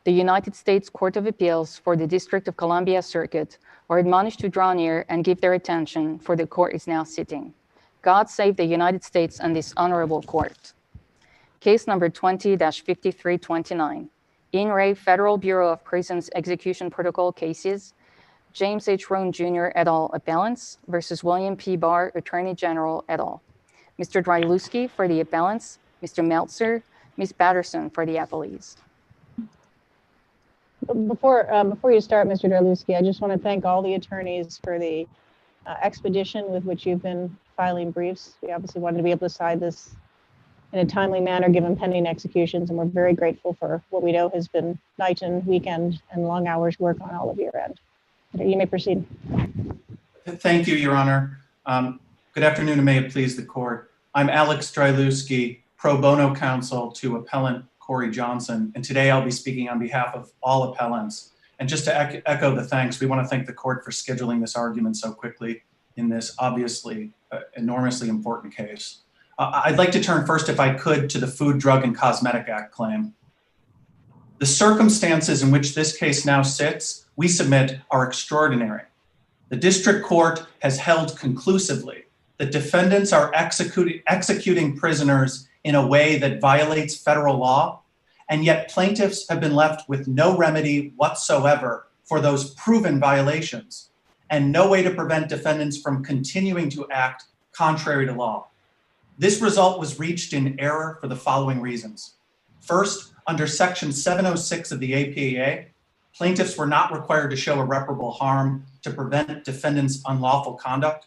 The United States Court of Appeals for the District of Columbia Circuit are admonished to draw near and give their attention, for the court is now sitting. God save the United States and this honorable court. Case number 20-5329. In re Federal Bureau of Prisons Execution Protocol Cases, James H. Rohn Jr. et al. Appellants versus William P. Barr, Attorney General et al. Mr. Dryluski for the appellants, Mr. Meltzer, Ms. Patterson for the appellees. Before you start, Mr. Dryluski, I just want to thank all the attorneys for the expedition with which you've been filing briefs. We obviously wanted to be able to decide this in a timely manner given pending executions, and we're very grateful for what we know has been night and weekend and long hours work on all of your end. You may proceed. Thank you, Your Honor. Good afternoon, and may it please the court. I'm Alex Dryluski, pro bono counsel to appellant Corey Johnson, and today I'll be speaking on behalf of all appellants. And just to echo the thanks, we want to thank the court for scheduling this argument so quickly in this obviously enormously important case. I'd like to turn first, if I could, to the Food, Drug, and Cosmetic Act claim. The circumstances in which this case now sits, we submit, are extraordinary. The district court has held conclusively that defendants are executing prisoners in a way that violates federal law, and yet plaintiffs have been left with no remedy whatsoever for those proven violations, and no way to prevent defendants from continuing to act contrary to law. This result was reached in error for the following reasons. First, under Section 706 of the APA, plaintiffs were not required to show irreparable harm to prevent defendants' unlawful conduct.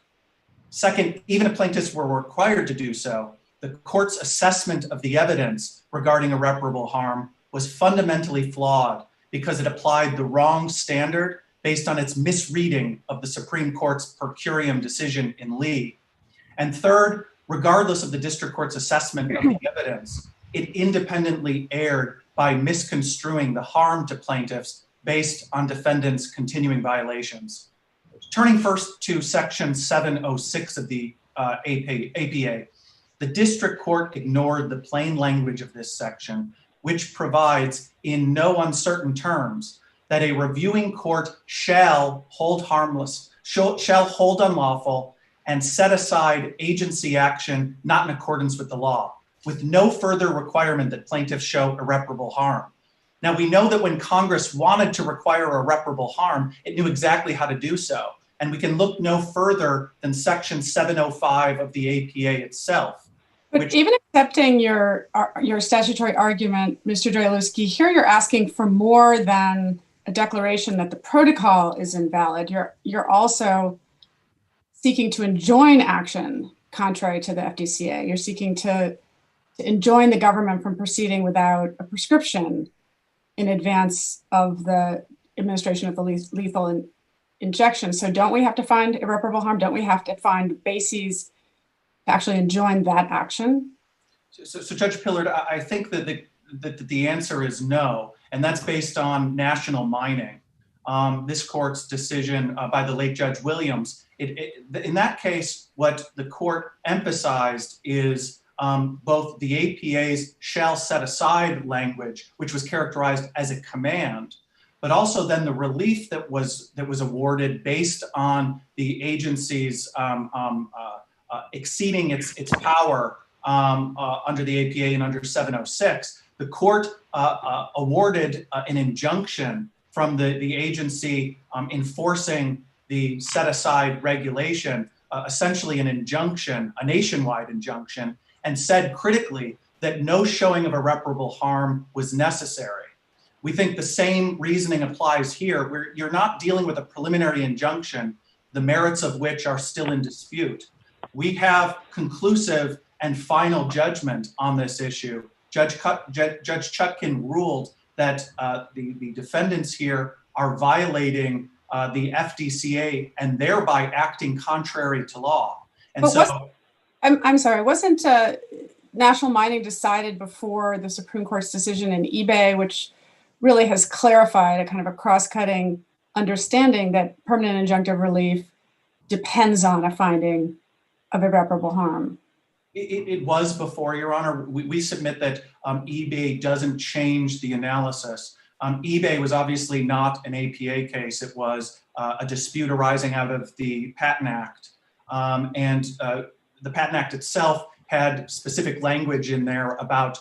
Second, even if plaintiffs were required to do so, the court's assessment of the evidence regarding irreparable harm was fundamentally flawed because it applied the wrong standard based on its misreading of the Supreme Court's per curiam decision in Lee. And third, regardless of the district court's assessment of the evidence, it independently erred by misconstruing the harm to plaintiffs based on defendants' continuing violations. Turning first to Section 706 of the APA, the district court ignored the plain language of this section, which provides in no uncertain terms that a reviewing court shall hold harmless, shall hold unlawful, and set aside agency action not in accordance with the law, with no further requirement that plaintiffs show irreparable harm. Now, we know that when Congress wanted to require irreparable harm, it knew exactly how to do so. And we can look no further than Section 705 of the APA itself. But even accepting your statutory argument, Mr. Dryluski, here you're asking for more than a declaration that the protocol is invalid. You're also seeking to enjoin action contrary to the Fdca. You're seeking to enjoin the government from proceeding without a prescription in advance of the administration of the lethal injection. So don't we have to find irreparable harm? Don't we have to find bases to actually enjoin that action? So Judge Pillard, I think that the answer is no, and that's based on national mining. This court's decision by the late Judge Williams. In that case, what the court emphasized is both the APA's shall set aside language, which was characterized as a command, but also then the relief that was awarded based on the agency's exceeding its power under the APA and under 706. The court awarded an injunction from the agency enforcing the set-aside regulation, essentially an injunction, a nationwide injunction, and said critically that no showing of irreparable harm was necessary. We think the same reasoning applies here, where you're not dealing with a preliminary injunction, the merits of which are still in dispute. We have conclusive and final judgment on this issue. Judge Chutkin ruled that the defendants here are violating the Fdca and thereby acting contrary to law. And but so, I'm sorry, wasn't national mining decided before the Supreme Court's decision in eBay, which really has clarified a kind of a cross-cutting understanding that permanent injunctive relief depends on a finding of irreparable harm? It was before, Your Honor. We submit that eBay doesn't change the analysis. eBay was obviously not an APA case. It was a dispute arising out of the Patent Act. The Patent Act itself had specific language in there about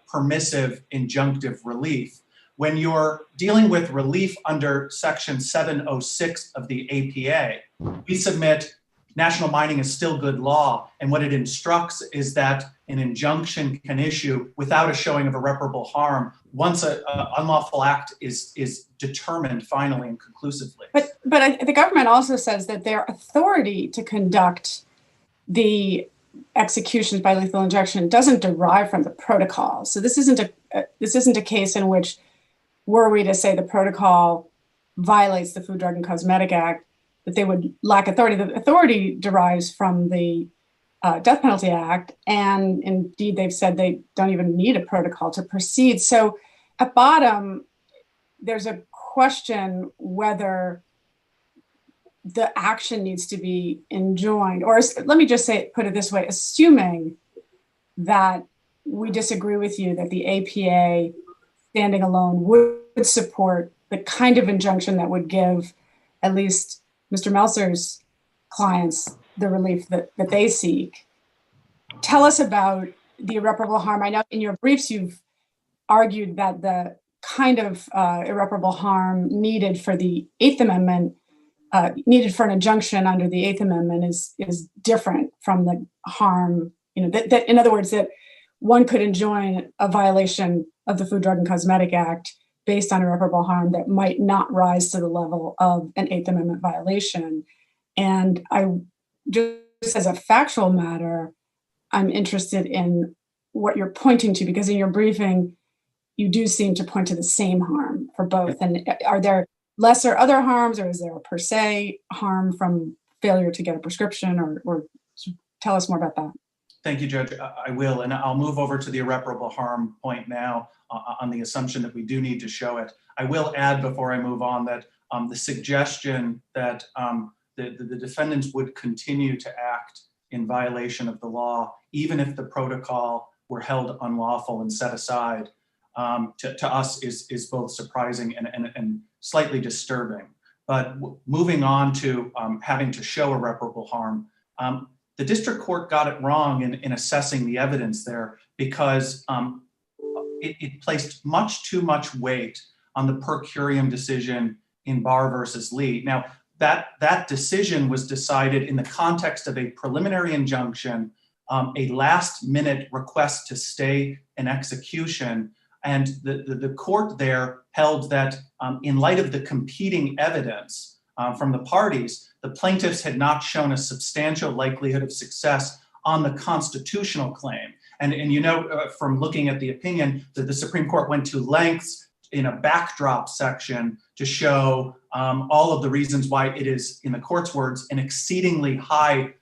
permissive injunctive relief. When you're dealing with relief under Section 706 of the APA, we submit national mining is still good law, and what it instructs is that an injunction can issue without a showing of irreparable harm once an unlawful act is determined finally and conclusively. But the government also says that their authority to conduct the executions by lethal injection doesn't derive from the protocol. So this isn't a case in which, were we to say the protocol violates the Food, Drug, and Cosmetic Act, that they would lack authority. The authority derives from the Death Penalty Act, and indeed they've said they don't even need a protocol to proceed. So at bottom, there's a question whether the action needs to be enjoined, or let me just put it this way, assuming that we disagree with you that the APA standing alone would support the kind of injunction that would give at least Mr. Meltzer's clients the relief that they seek. Tell us about the irreparable harm. I know in your briefs you've argued that the kind of irreparable harm needed for the Eighth Amendment, needed for an injunction under the Eighth Amendment is different from the harm, that in other words, that one could enjoin a violation of the Food, Drug, and Cosmetic Act based on irreparable harm that might not rise to the level of an Eighth Amendment violation. And I just as a factual matter, I'm interested in what you're pointing to, because in your briefing, you do seem to point to the same harm for both. And are there lesser other harms, or is there a per se harm from failure to get a prescription, or tell us more about that? Thank you, Judge. I will, and I'll move over to the irreparable harm point now on the assumption that we do need to show it. I will add before I move on that the suggestion that the defendants would continue to act in violation of the law, even if the protocol were held unlawful and set aside, to us is both surprising and slightly disturbing. But moving on to having to show irreparable harm, the district court got it wrong in assessing the evidence there, because it placed too much weight on the per curiam decision in Barr versus Lee. Now, that decision was decided in the context of a preliminary injunction, a last-minute request to stay an execution, and the court there held that in light of the competing evidence from the parties, the plaintiffs had not shown a substantial likelihood of success on the constitutional claim. And from looking at the opinion, that the Supreme Court went to lengths in a backdrop section to show all of the reasons why it is, in the court's words, an exceedingly high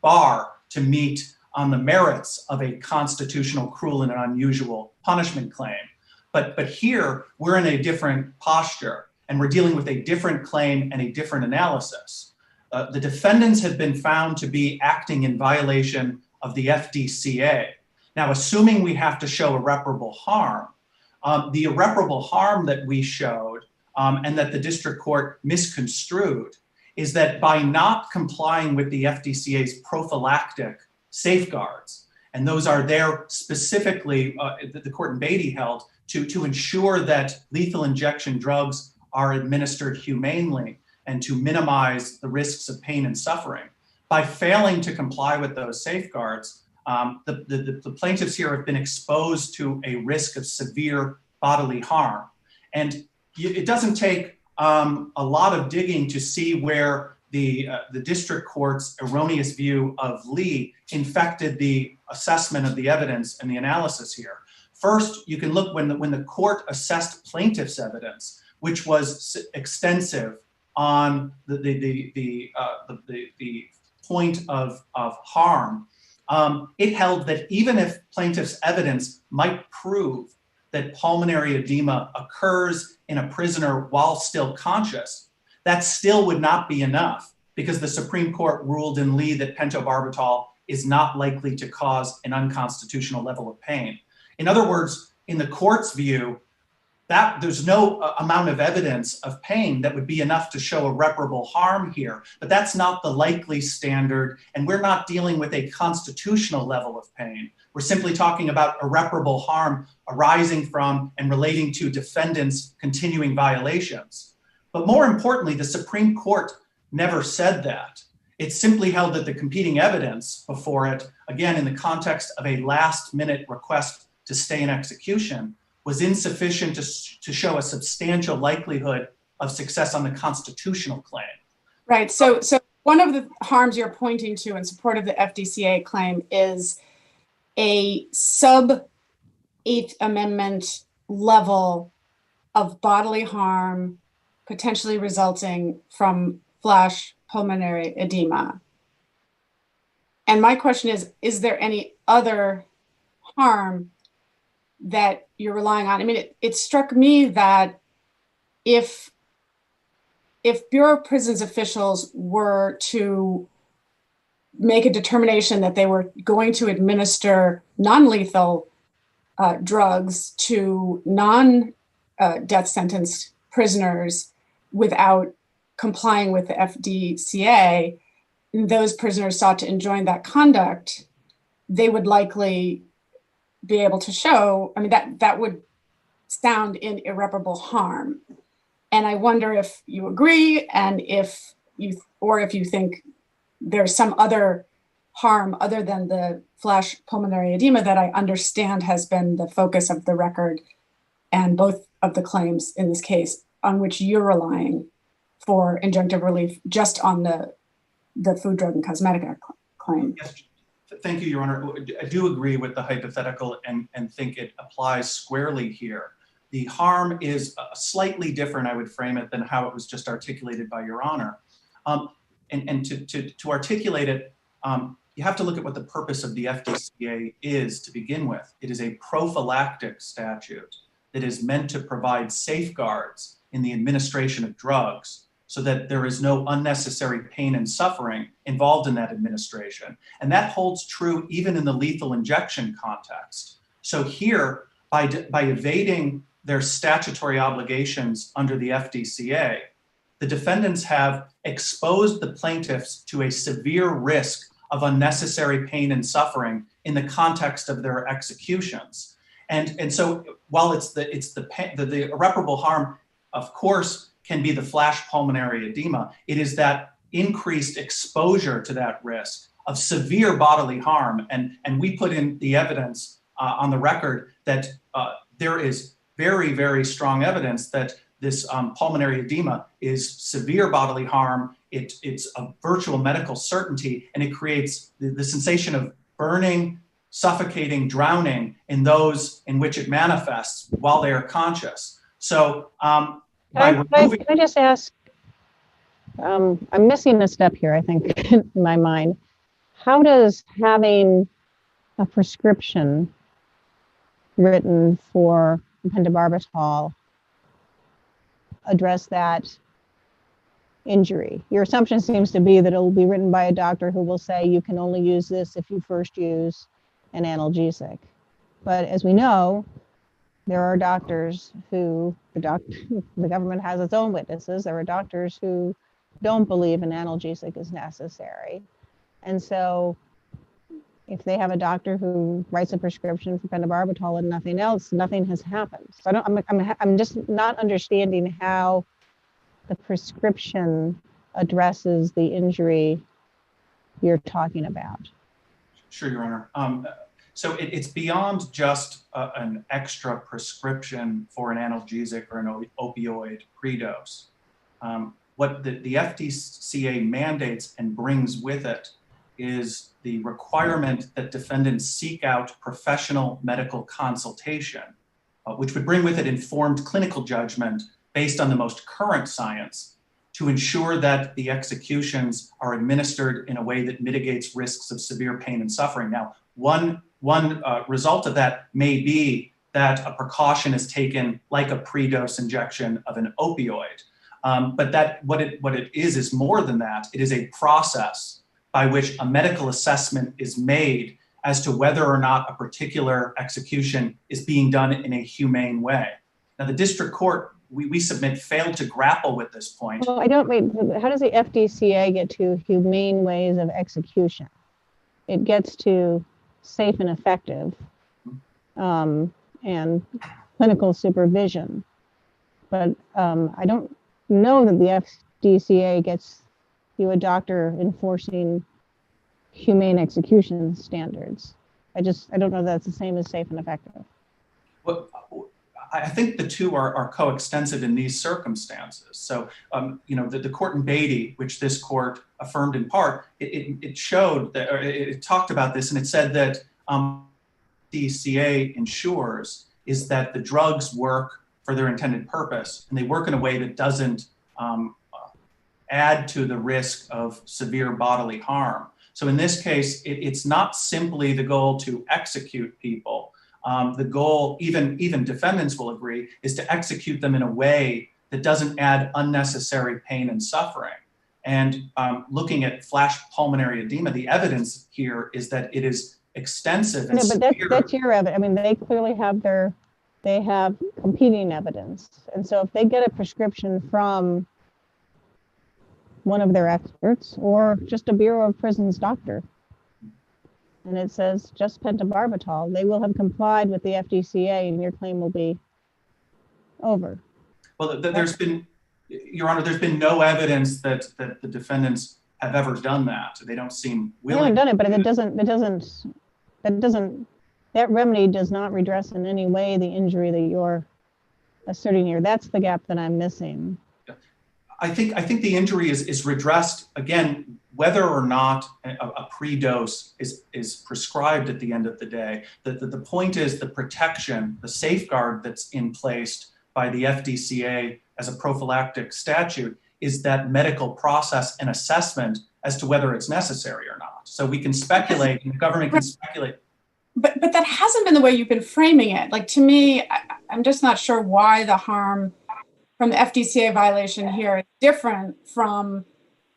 bar to meet on the merits of a constitutional, cruel, and unusual punishment claim. But here, we're in a different posture, and we're dealing with a different claim and a different analysis. The defendants have been found to be acting in violation of the Fdca. Now, assuming we have to show irreparable harm, the irreparable harm that we showed and that the district court misconstrued is that by not complying with the Fdca's prophylactic safeguards, and those are there specifically, the court in Beatty held, to ensure that lethal injection drugs are administered humanely and to minimize the risks of pain and suffering. By failing to comply with those safeguards, the plaintiffs here have been exposed to a risk of severe bodily harm. And it doesn't take a lot of digging to see where the district court's erroneous view of Lee infected the assessment of the evidence and the analysis here. First, you can look when the court assessed plaintiff's evidence, which was extensive on the point of harm. It held that even if plaintiff's evidence might prove that pulmonary edema occurs in a prisoner while still conscious, that still would not be enough, because the Supreme Court ruled in Lee that pentobarbital is not likely to cause an unconstitutional level of pain. In other words, in the court's view, there's no amount of evidence of pain that would be enough to show irreparable harm here, but that's not the likely standard, and we're not dealing with a constitutional level of pain. We're simply talking about irreparable harm arising from and relating to defendants' continuing violations. But more importantly, the Supreme Court never said that. It simply held that the competing evidence before it, again, in the context of a last-minute request to stay in execution, was insufficient to show a substantial likelihood of success on the constitutional claim. Right. So one of the harms you're pointing to in support of the FDCA claim is a sub-Eighth Amendment level of bodily harm potentially resulting from flash pulmonary edema. And my question is there any other harm that you're relying on? I mean, it struck me that if Bureau of Prisons officials were to make a determination that they were going to administer non-lethal drugs to non-death sentenced prisoners without complying with the FDCA, those prisoners sought to enjoin that conduct, they would likely be able to show, I mean, that would sound in irreparable harm. And I wonder if you agree, and if you think there's some other harm other than the flash pulmonary edema that I understand has been the focus of the record and both of the claims in this case on which you're relying for injunctive relief just on the Food, Drug, and Cosmetic Act claim. Yes. Thank you, Your Honor. I do agree with the hypothetical and think it applies squarely here. The harm is slightly different, I would frame it, than how it was just articulated by Your Honor. And to articulate it, you have to look at what the purpose of the FDCA is to begin with. It is a prophylactic statute that is meant to provide safeguards in the administration of drugs so that there is no unnecessary pain and suffering involved in that administration. And that holds true even in the lethal injection context. So here, by evading their statutory obligations under the FDCA, the defendants have exposed the plaintiffs to a severe risk of unnecessary pain and suffering in the context of their executions. And so while it's the irreparable harm, of course, can be the flash pulmonary edema, it is that increased exposure to that risk of severe bodily harm. And we put in the evidence on the record that there is very, very strong evidence that this pulmonary edema is severe bodily harm. It's a virtual medical certainty, and it creates the sensation of burning, suffocating, drowning in those in which it manifests while they are conscious. So can I just ask, I'm missing a step here, I think, in my mind. How does having a prescription written for pentobarbital address that injury? Your assumption seems to be that it will be written by a doctor who will say you can only use this if you first use an analgesic. But as we know, there are doctors who, the government has its own witnesses, there are doctors who don't believe an analgesic is necessary. And so if they have a doctor who writes a prescription for pentobarbital and nothing else, nothing has happened. So I'm just not understanding how the prescription addresses the injury you're talking about. Sure, Your Honor. So it's beyond just an extra prescription for an analgesic or an opioid predose. What the FDCA mandates and brings with it is the requirement that defendants seek out professional medical consultation, which would bring with it informed clinical judgment based on the most current science to ensure that the executions are administered in a way that mitigates risks of severe pain and suffering. Now, one result of that may be that a precaution is taken like a predose injection of an opioid. But that what it is more than that. It is a process by which a medical assessment is made as to whether or not a particular execution is being done in a humane way. Now, the district court, we submit, failed to grapple with this point. Well, how does the FDCA get to humane ways of execution? It gets to safe and effective and clinical supervision. But I don't know that the FDCA gets you a doctor enforcing humane execution standards. I don't know that's the same as safe and effective. Well, I think the two are coextensive in these circumstances. So, the court in Beatty, which this court affirmed in part, it showed that, or it talked about this, and it said that FDCA ensures is that the drugs work for their intended purpose, and they work in a way that doesn't add to the risk of severe bodily harm. So in this case, it's not simply the goal to execute people. The goal, even defendants will agree, is to execute them in a way that doesn't add unnecessary pain and suffering. And looking at flash pulmonary edema, the evidence here is that it is extensive and severe. But that's your evidence. I mean, they clearly have competing evidence. And so if they get a prescription from one of their experts or just a Bureau of Prisons doctor, and it says just pentobarbital, they will have complied with the FDCA and your claim will be over. Well, Your Honor, there's been no evidence that the defendants have ever done that. They don't seem willing. They haven't done it, but that remedy does not redress in any way the injury that you're asserting here. That's the gap that I'm missing. I think the injury is redressed, again, whether or not a pre-dose is prescribed at the end of the day. The point is the protection, the safeguard that's in place by the FDCA as a prophylactic statute is that medical process and assessment as to whether it's necessary or not. So we can speculate, and the government can speculate. But that hasn't been the way you've been framing it. Like, to me, I'm just not sure why the harm from the FDCA violation here is different from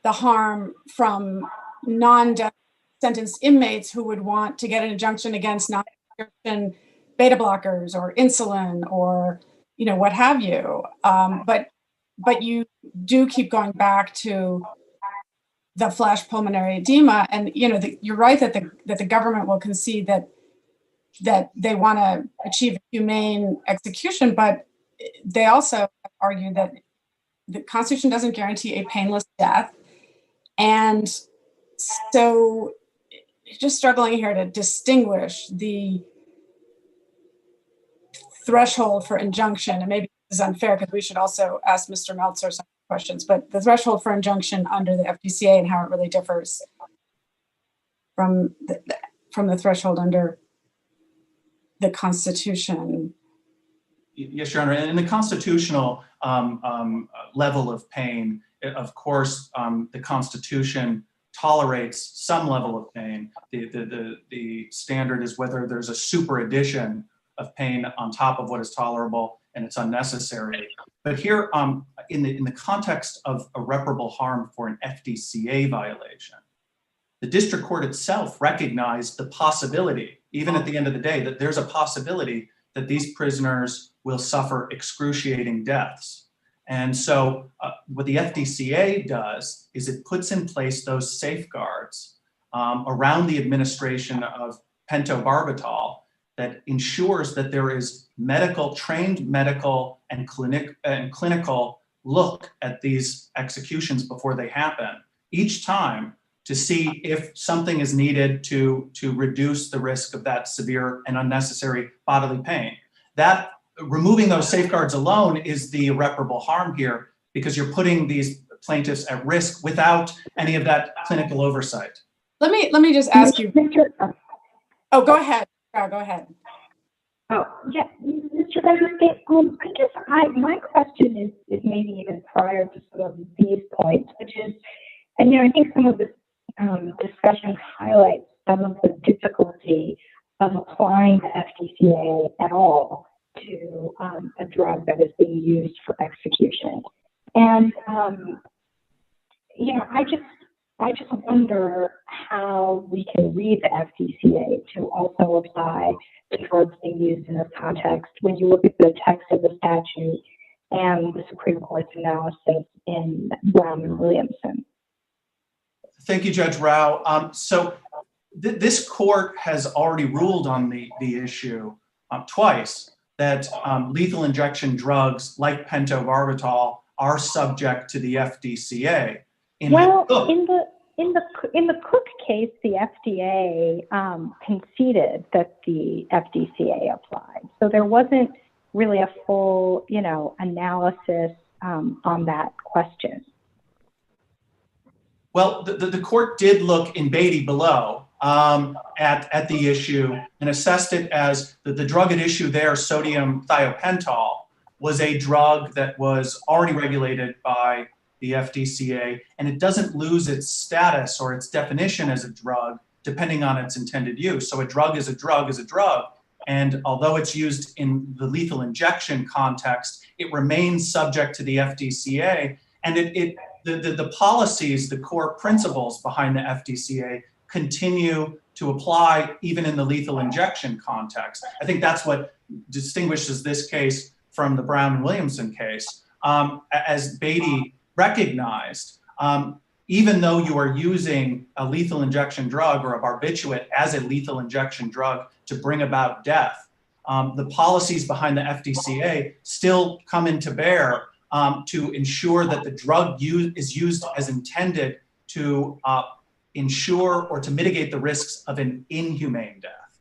the harm from non-death sentence inmates who would want to get an injunction against non-prescription beta blockers or insulin or, what have you. But you do keep going back to the flash pulmonary edema, and you're right that the government will concede that they want to achieve humane execution, but they also argue that the Constitution doesn't guarantee a painless death. And so just struggling here to distinguish the threshold for injunction, and maybe this is unfair because we should also ask Mr. Meltzer some questions, but the threshold for injunction under the FDCA and how it really differs from the threshold under the Constitution. Yes, Your Honor. In the constitutional level of pain, of course, the Constitution tolerates some level of pain. The standard is whether there's a super addition of pain on top of what is tolerable and it's unnecessary. But here, in the context of irreparable harm for an FDCA violation, the district court itself recognized the possibility, even at the end of the day, that there's a possibility that these prisoners will suffer excruciating deaths. And so what the FDCA does is it puts in place those safeguards around the administration of pentobarbital that ensures that there is trained medical and clinical look at these executions before they happen each time to see if something is needed to reduce the risk of that severe and unnecessary bodily pain. That removing those safeguards alone is the irreparable harm here, because you're putting these plaintiffs at risk without any of that clinical oversight. Let me just ask you. Oh, go ahead. Go ahead. Oh, yeah, Mr. Vacator, I guess my question is maybe even prior to some of these points, which is, and I think some of this discussion highlights some of the difficulty of applying the FDCA at all to a drug that is being used for execution. And, I just wonder how we can read the FDCA to also apply the drugs being used in this context when you look at the text of the statute and the Supreme Court's analysis in Brown and Williamson. Thank you, Judge Rao. This court has already ruled on the issue twice, that lethal injection drugs like pentobarbital are subject to the FDCA. In the Cook case, the FDA conceded that the FDCA applied. So there wasn't really a full, analysis on that question. Well, the court did look in Beatty below at the issue and assessed it as the drug at issue there, sodium thiopental, was a drug that was already regulated by the FDCA, and it doesn't lose its status or its definition as a drug depending on its intended use. So a drug is a drug is a drug. And although it's used in the lethal injection context, it remains subject to the FDCA. And the policies, the core principles behind the FDCA continue to apply even in the lethal injection context. I think that's what distinguishes this case from the Brown and Williamson case. As Beatty recognized, even though you are using a lethal injection drug or a barbiturate as a lethal injection drug to bring about death, the policies behind the FDCA still come into bear to ensure that the drug is used as intended to ensure or to mitigate the risks of an inhumane death.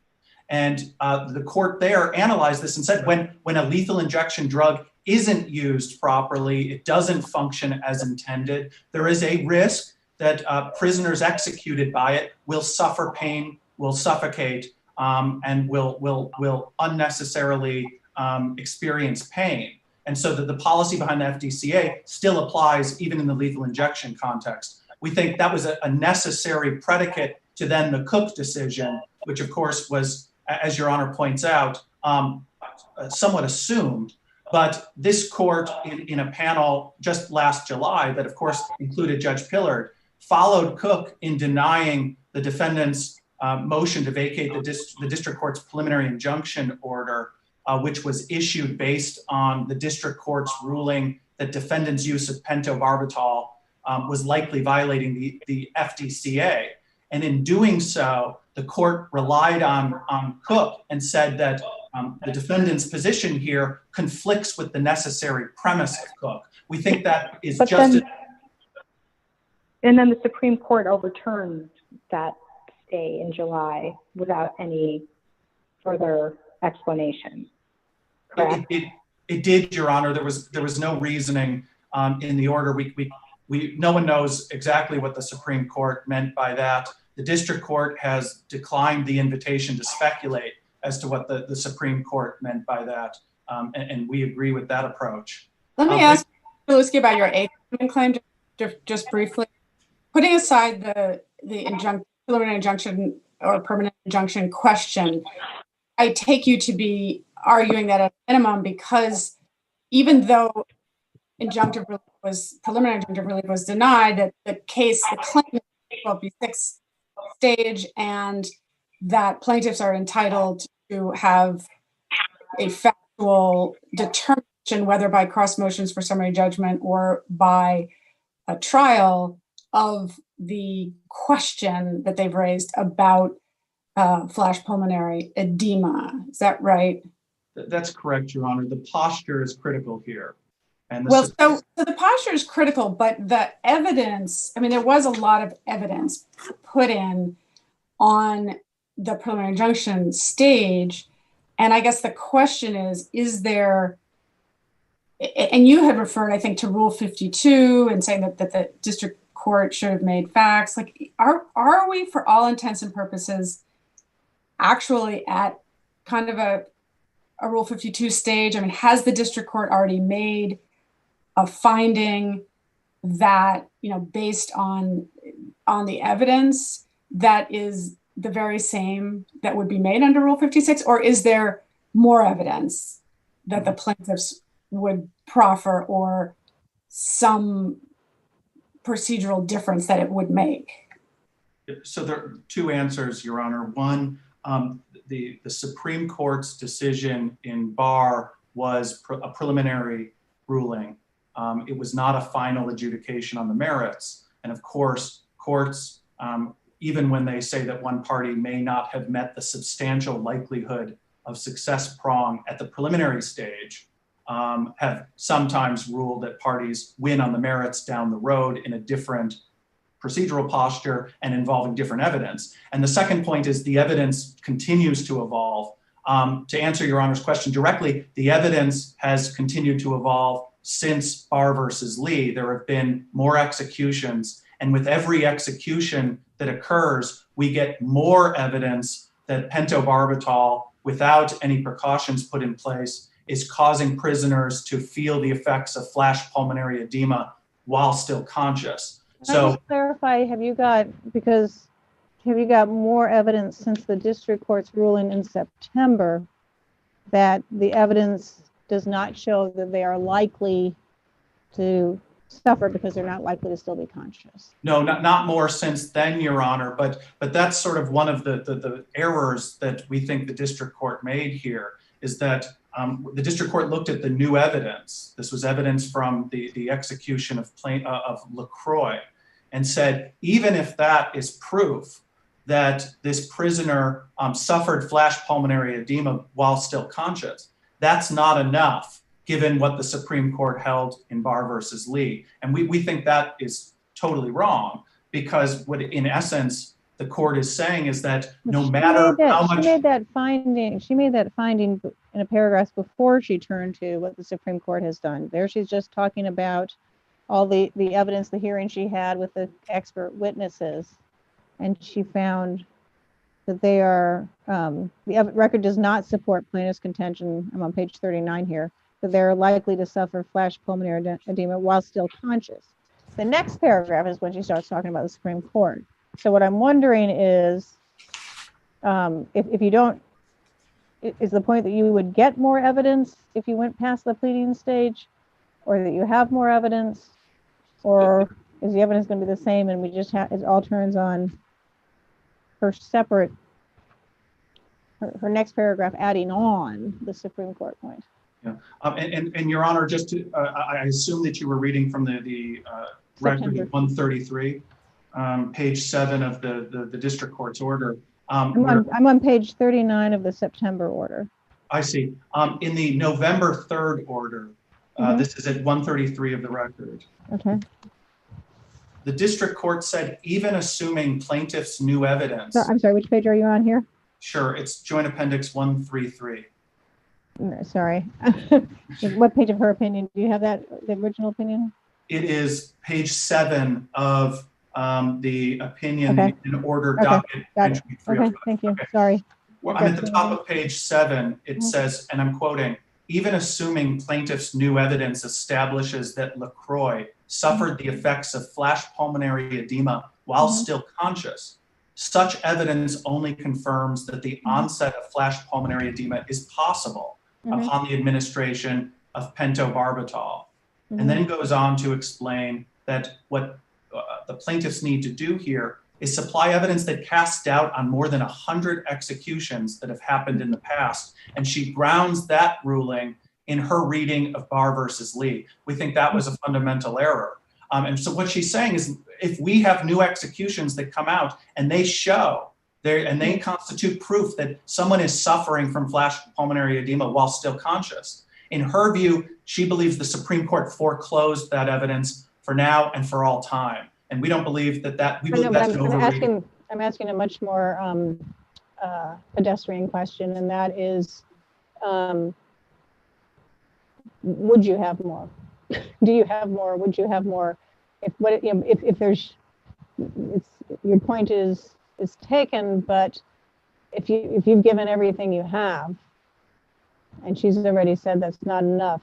And the court there analyzed this and said when a lethal injection drug isn't used properly, it doesn't function as intended, there is a risk that prisoners executed by it will suffer pain, will suffocate, and will unnecessarily experience pain. And so that the policy behind the FDCA still applies even in the lethal injection context. We think that was a necessary predicate to then the Cook decision, which of course was, as Your Honor points out, somewhat assumed. But this court in a panel just last July that of course included Judge Pillard, followed Cook in denying the defendant's motion to vacate the district court's preliminary injunction order, which was issued based on the district court's ruling that defendant's use of pentobarbital was likely violating the FDCA. And in doing so, the court relied on Cook and said that the defendant's position here conflicts with the necessary premise of Cook. We think that is and then the Supreme Court overturned that stay in July without any further explanation. Correct? It did, Your Honor. There was no reasoning in the order. No one knows exactly what the Supreme Court meant by that. The district court has declined the invitation to speculate as to what the Supreme Court meant by that, and we agree with that approach. Let me ask Luski about your Eighth Amendment claim just briefly. Putting aside the preliminary injunction or permanent injunction question, I take you to be arguing that at minimum because even though preliminary injunctive relief was denied, that the claim is 12B6 stage and that plaintiffs are entitled to have a factual determination, whether by cross motions for summary judgment or by a trial, of the question that they've raised about flash pulmonary edema. Is that right? That's correct, Your Honor. The posture is critical here. And so the posture is critical, but the evidence, there was a lot of evidence put in on the preliminary injunction stage. And I guess the question is there, and you had referred, I think, to Rule 52 and saying that the district court should have made facts. Like, are we, for all intents and purposes, actually at kind of a Rule 52 stage? Has the district court already made a finding that, based on the evidence that is the very same that would be made under Rule 56, or is there more evidence that the plaintiffs would proffer or some procedural difference that it would make? So there are two answers, Your Honor. One, the Supreme Court's decision in Barr was a preliminary ruling. It was not a final adjudication on the merits. And of course, courts, even when they say that one party may not have met the substantial likelihood of success prong at the preliminary stage, have sometimes ruled that parties win on the merits down the road in a different procedural posture and involving different evidence. And the second point is the evidence continues to evolve. To answer Your Honor's question directly, the evidence has continued to evolve since Barr versus Lee. There have been more executions, and with every execution that occurs, we get more evidence that pentobarbital, without any precautions put in place, is causing prisoners to feel the effects of flash pulmonary edema while still conscious. Can I just clarify, have you got more evidence since the district court's ruling in September that the evidence does not show that they are likely to suffer because they're not likely to still be conscious? No, not more since then, Your Honor, but that's sort of one of the errors that we think the district court made here, is that the district court looked at the new evidence. This was evidence from the execution of LaCroix, and said, even if that is proof that this prisoner suffered flash pulmonary edema while still conscious, that's not enough, given what the Supreme Court held in Barr versus Lee. And we think that is totally wrong, because what in essence the court is saying is that no matter how much— She made that finding in a paragraph before she turned to what the Supreme Court has done. There she's just talking about all the evidence, the hearing she had with the expert witnesses. And she found that they are, the record does not support plaintiff's contention, I'm on page 39 here, that they're likely to suffer flash pulmonary edema while still conscious. The next paragraph is when she starts talking about the Supreme Court. So what I'm wondering is, if you don't, is the point that you would get more evidence if you went past the pleading stage, or that you have more evidence, or is the evidence going to be the same and we just have, it all turns on her separate, her next paragraph adding on the Supreme Court point? Yeah, and Your Honor, just to, I assume that you were reading from the record 133, page 7 of the district court's order. I'm on page 39 of the September order. I see. In the November 3rd order, this is at 133 of the record. Okay. The district court said, even assuming plaintiff's new evidence— So, I'm sorry, which page are you on here? Sure, it's Joint Appendix 133. No, sorry. What page of her opinion? Do you have that, the original opinion? It is page 7 of the opinion in order docket. Got it. Okay, thank you. Sorry. Well, I'm at the top of page 7. It says, and I'm quoting, even assuming plaintiff's new evidence establishes that LaCroix suffered the effects of flash pulmonary edema while still conscious, such evidence only confirms that the onset of flash pulmonary edema is possible upon the administration of pentobarbital. And then goes on to explain that what the plaintiffs need to do here is supply evidence that casts doubt on more than 100 executions that have happened in the past. And she grounds that ruling in her reading of Barr versus Lee. We think that was a fundamental error. And so what she's saying is, if we have new executions that come out and they show, and they constitute proof that someone is suffering from flash pulmonary edema while still conscious, in her view, she believes the Supreme Court foreclosed that evidence for now and for all time. And we don't believe that, we believe that's an overreading. I'm asking a much more pedestrian question, and that is, would you have more? Do you have more? Would you have more? If there's, your point is taken, but if you've given everything you have, and she's already said that's not enough,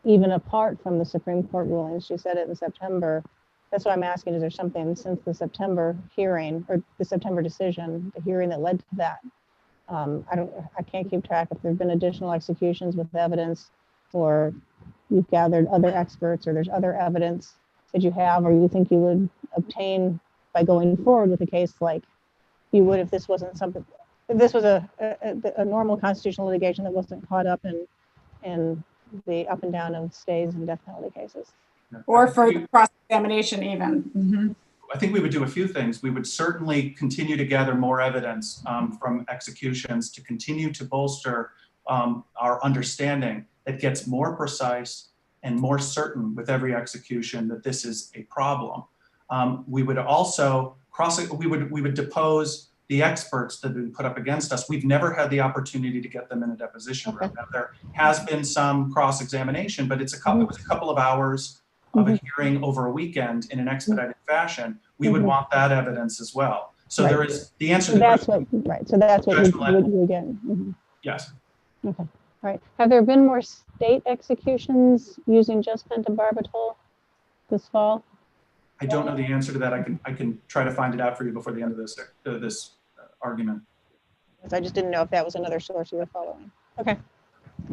even apart from the Supreme Court rulings, she said it in September. That's what I'm asking, is there something since the September hearing, or the September decision, the hearing that led to that? I can't keep track if there've been additional executions with evidence, or you've gathered other experts, or there's other evidence that you have or you think you would obtain by going forward with a case like you would if this wasn't something, if this was a normal constitutional litigation that wasn't caught up in the up and down of stays and death penalty cases? Or for cross-examination even. Mm-hmm. I think we would do a few things. We would certainly continue to gather more evidence from executions to continue to bolster our understanding that gets more precise and more certain with every execution that this is a problem. We would also we would depose the experts that have been put up against us. We've never had the opportunity to get them in a deposition room. Now, there has been some cross-examination, but it was a couple of hours of a hearing over a weekend in an expedited fashion. We would want that evidence as well. So there is the answer to the question. So that's what you again. Yes. Okay. All right. Have there been more state executions using just pentobarbital this fall? I don't know the answer to that. I can try to find it out for you before the end of this argument. I just didn't know if that was another source you were following. Okay.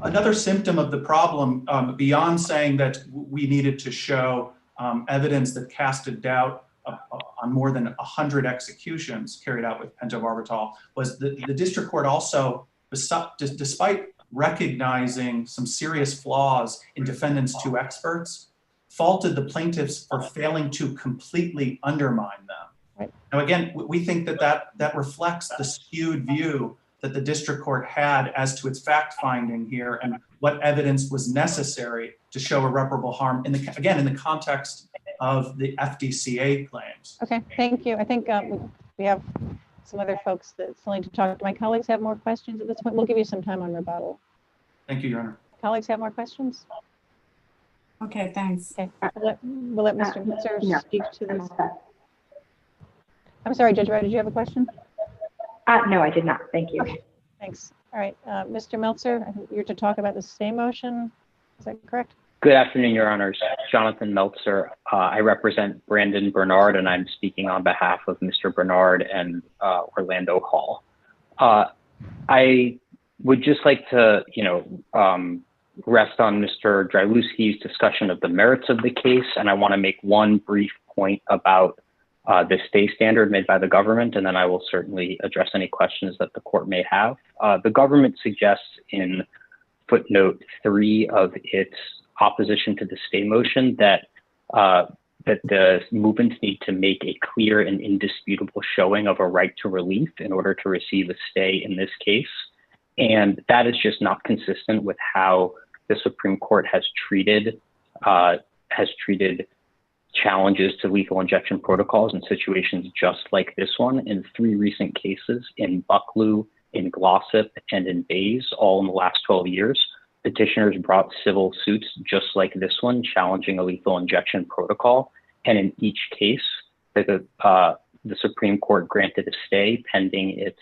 Another symptom of the problem, beyond saying that we needed to show evidence that casted doubt on more than 100 executions carried out with pentobarbital, was the district court also, despite recognizing some serious flaws in defendants' two experts, faulted the plaintiffs for failing to completely undermine them. Right. Now, again, we think that reflects the skewed view that the district court had as to its fact finding here and what evidence was necessary to show irreparable harm in the context of the Fdca claims. Okay, thank you. I think we have some other folks that still need to talk. Do my colleagues have more questions at this point? We'll give you some time on rebuttal. Thank you, Your Honor. Colleagues have more questions? Okay, thanks. Okay, we'll let Mr. Mitzer speak to this. Okay. I'm sorry, Judge Wright, did you have a question? No, I did not. Thank you. Okay, thanks. All right, Mr. Meltzer, I think you're to talk about the stay motion. Is that correct? Good afternoon, Your Honors. Jonathan Meltzer. I represent Brandon Bernard, and I'm speaking on behalf of Mr. Bernard and Orlando Hall. I would just like to, rest on Mr. Drylewski's discussion of the merits of the case, and I want to make one brief point about the stay standard made by the government, and then I will certainly address any questions that the court may have. The government suggests in footnote 3 of its opposition to the stay motion that the movements need to make a clear and indisputable showing of a right to relief in order to receive a stay in this case. And that is just not consistent with how the Supreme Court has treated challenges to lethal injection protocols in situations just like this one in 3 recent cases, in Bucklew, in Glossip, and in Bays, all in the last 12 years. Petitioners brought civil suits just like this one, challenging a lethal injection protocol. And in each case, the Supreme Court granted a stay pending its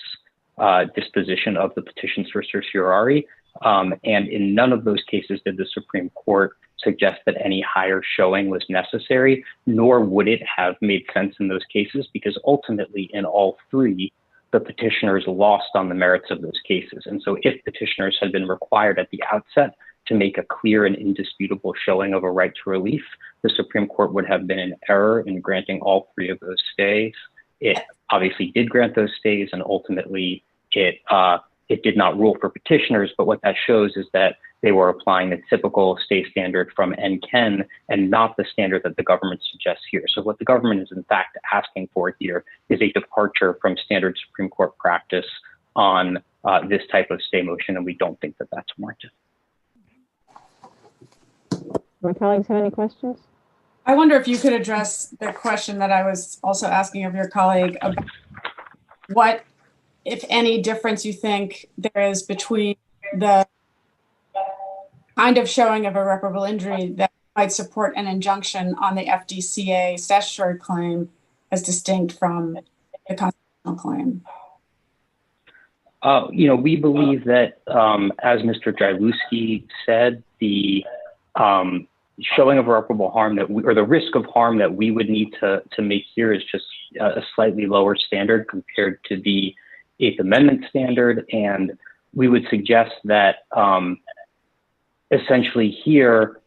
disposition of the petitions for certiorari. And in none of those cases did the Supreme Court suggest that any higher showing was necessary, nor would it have made sense in those cases, because ultimately in all 3, the petitioners lost on the merits of those cases. And so if petitioners had been required at the outset to make a clear and indisputable showing of a right to relief, the Supreme Court would have been in error in granting all 3 of those stays. It obviously did grant those stays, and ultimately it did not rule for petitioners, but what that shows is that they were applying the typical stay standard from NCAN and not the standard that the government suggests here. So what the government is in fact asking for here is a departure from standard Supreme Court practice on this type of stay motion, and we don't think that that's warranted. My colleagues have any questions? I wonder if you could address the question that I was also asking of your colleague about what, if any, difference you think there is between the kind of showing of irreparable injury that might support an injunction on the Fdca statutory claim as distinct from the constitutional claim. We believe that, as Mr. Drylewski said, the showing of irreparable harm or the risk of harm that we would need to make here is just a slightly lower standard compared to the 8th Amendment standard. And we would suggest that essentially here,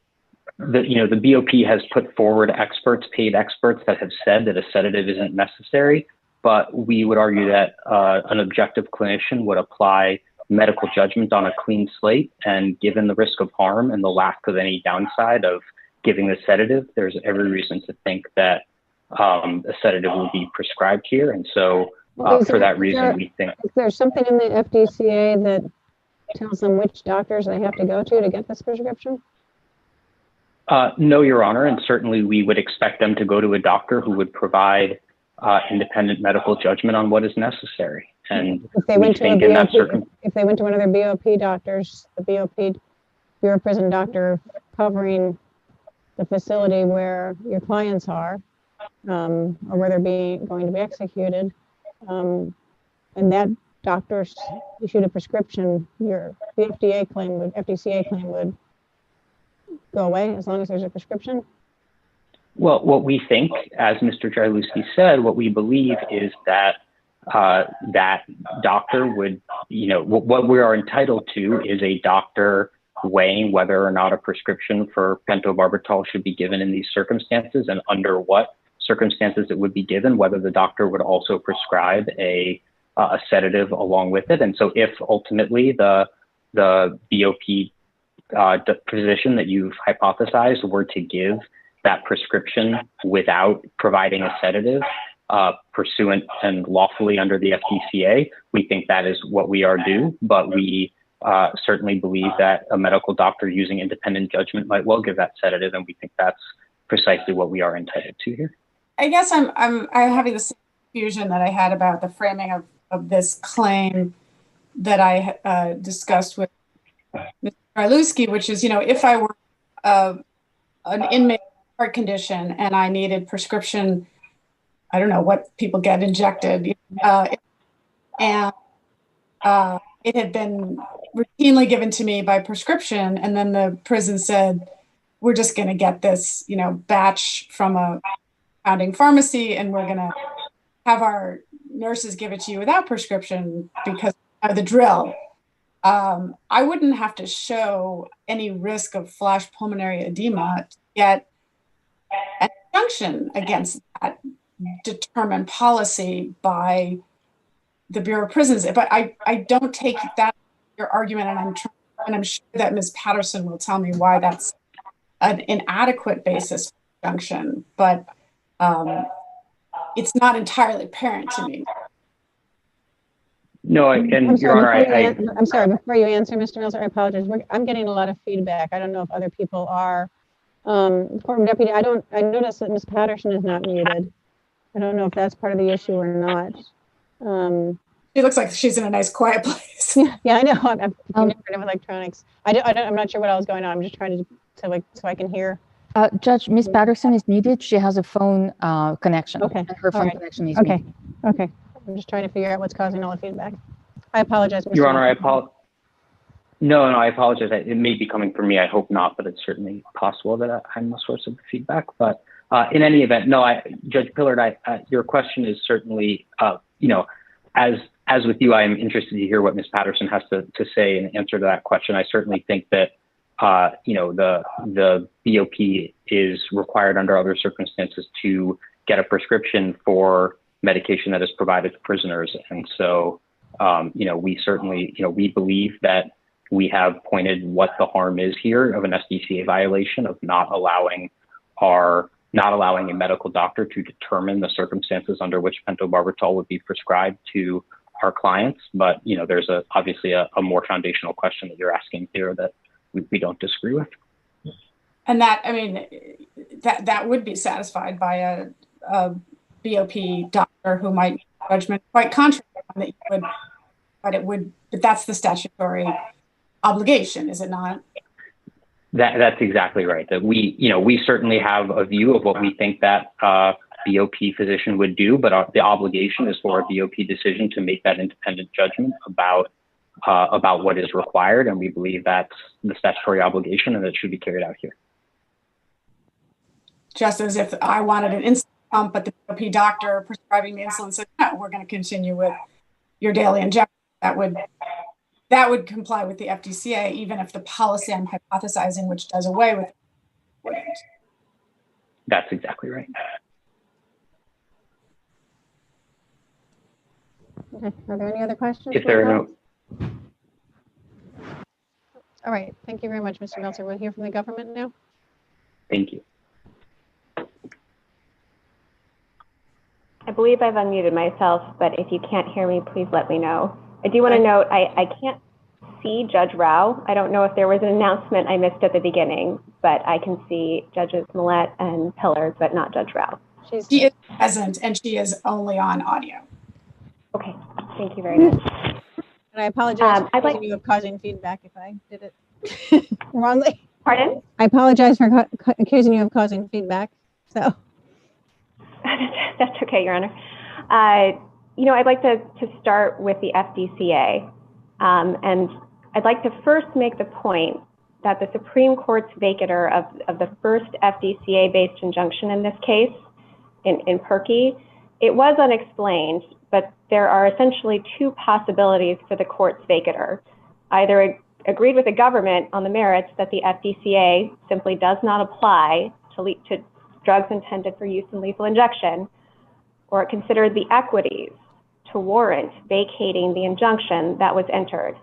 the BOP has put forward experts, paid experts, that have said that a sedative isn't necessary, but we would argue that an objective clinician would apply medical judgment on a clean slate, and given the risk of harm and the lack of any downside of giving the sedative, there's every reason to think that a sedative will be prescribed here. And so for that reason, we think. Is there something in the FDCA that tells them which doctors they have to go to get this prescription? No, Your Honor, and certainly we would expect them to go to a doctor who would provide independent medical judgment on what is necessary. And if they went to a BOP, if they went to one of their BOP doctors, the BOP, Bureau of Prison doctor covering the facility where your clients are, or where they're going to be executed, and that doctor issued a prescription, the FDCA claim would go away as long as there's a prescription? Well, what we think, as Mr. Jarlowski said, what we believe is that that doctor would, what we are entitled to is a doctor weighing whether or not a prescription for pentobarbital should be given in these circumstances, and under what circumstances it would be given, whether the doctor would also prescribe a sedative along with it. And so if ultimately the BOP position that you've hypothesized were to give that prescription without providing a sedative, pursuant and lawfully under the FDCA, we think that is what we are due, but we certainly believe that a medical doctor using independent judgment might well give that sedative, and we think that's precisely what we are entitled to here. I guess I'm having the same confusion that I had about the framing of this claim that I discussed with Mr. Jarlowski, which is, if I were an inmate with heart condition and I needed prescription, I don't know what people get injected, and it had been routinely given to me by prescription, and then the prison said, we're just going to get this, batch from a founding pharmacy, and we're going to have our nurses give it to you without prescription because of the drill. I wouldn't have to show any risk of flash pulmonary edema to get an injunction against that determined policy by the Bureau of Prisons. But I don't take that your argument, and I'm sure that Ms. Patterson will tell me why that's an inadequate basis for injunction, but it's not entirely apparent to me. No, and Your Honor, I'm sorry, before you answer, Mr. Nelson, I apologize. I'm getting a lot of feedback. I don't know if other people are. Courtroom Deputy, I noticed that Ms. Patterson is not muted. I don't know if that's part of the issue or not. She looks like she's in a nice quiet place. Yeah, I know. I'm different of electronics. I'm not sure what else is going on. I'm just trying to so I can hear. Judge, Ms. Patterson is muted. She has a phone connection. Okay. And her phone connection is okay. muted. Okay. I'm just trying to figure out what's causing all the feedback. I apologize, Mr. Your Honor, I apologize. It may be coming from me. I hope not, but it's certainly possible that I'm the source of the feedback. But in any event, no, Judge Pillard, your question is certainly, as with you, I'm interested to hear what Ms. Patterson has to say in answer to that question. I certainly think that, the BOP is required under other circumstances to get a prescription for medication that is provided to prisoners. And so, we certainly, we believe that we have pointed what the harm is here of an SDCA violation of not allowing a medical doctor to determine the circumstances under which pentobarbital would be prescribed to our clients. But, there's obviously a more foundational question that you're asking here that we don't disagree with. And that would be satisfied by a BOP doctor who might make a judgment quite contrary that you would, but that's the statutory obligation, is it not? That's exactly right. That we certainly have a view of what we think that BOP physician would do, but the obligation is for a BOP decision to make that independent judgment about what is required, and we believe that's the statutory obligation, and it should be carried out here. Just as if I wanted an insulin pump, but the BOP doctor prescribing the insulin said, no, we're going to continue with your daily injection. That would comply with the FDCA, even if the policy I'm hypothesizing, which does away with wouldn't. That's exactly right. Okay. Are there any other questions? If there are no, All right. Thank you very much, Mr. Meltzer. We'll hear from the government now. thank you. I believe I've unmuted myself, but if you can't hear me, please let me know. I do want to note, I can't see Judge Rao. I don't know if there was an announcement I missed at the beginning, but I can see Judges Millett and Pillars, but not Judge Rao. She is present, and she is only on audio. Okay, thank you very much. And I apologize for accusing you of causing feedback if I did it wrongly. Pardon? I apologize for accusing you of causing feedback. So. That's okay, Your Honor. You know, I'd like to start with the FDCA. And I'd like to first make the point that the Supreme Court's vacatur of the first FDCA-based injunction in this case, in Perkey, it was unexplained, but there are essentially two possibilities for the court's vacatur. Either agreed with the government on the merits that the FDCA simply does not apply to drugs intended for use in lethal injection, or it considered the equities to warrant vacating the injunction that was entered.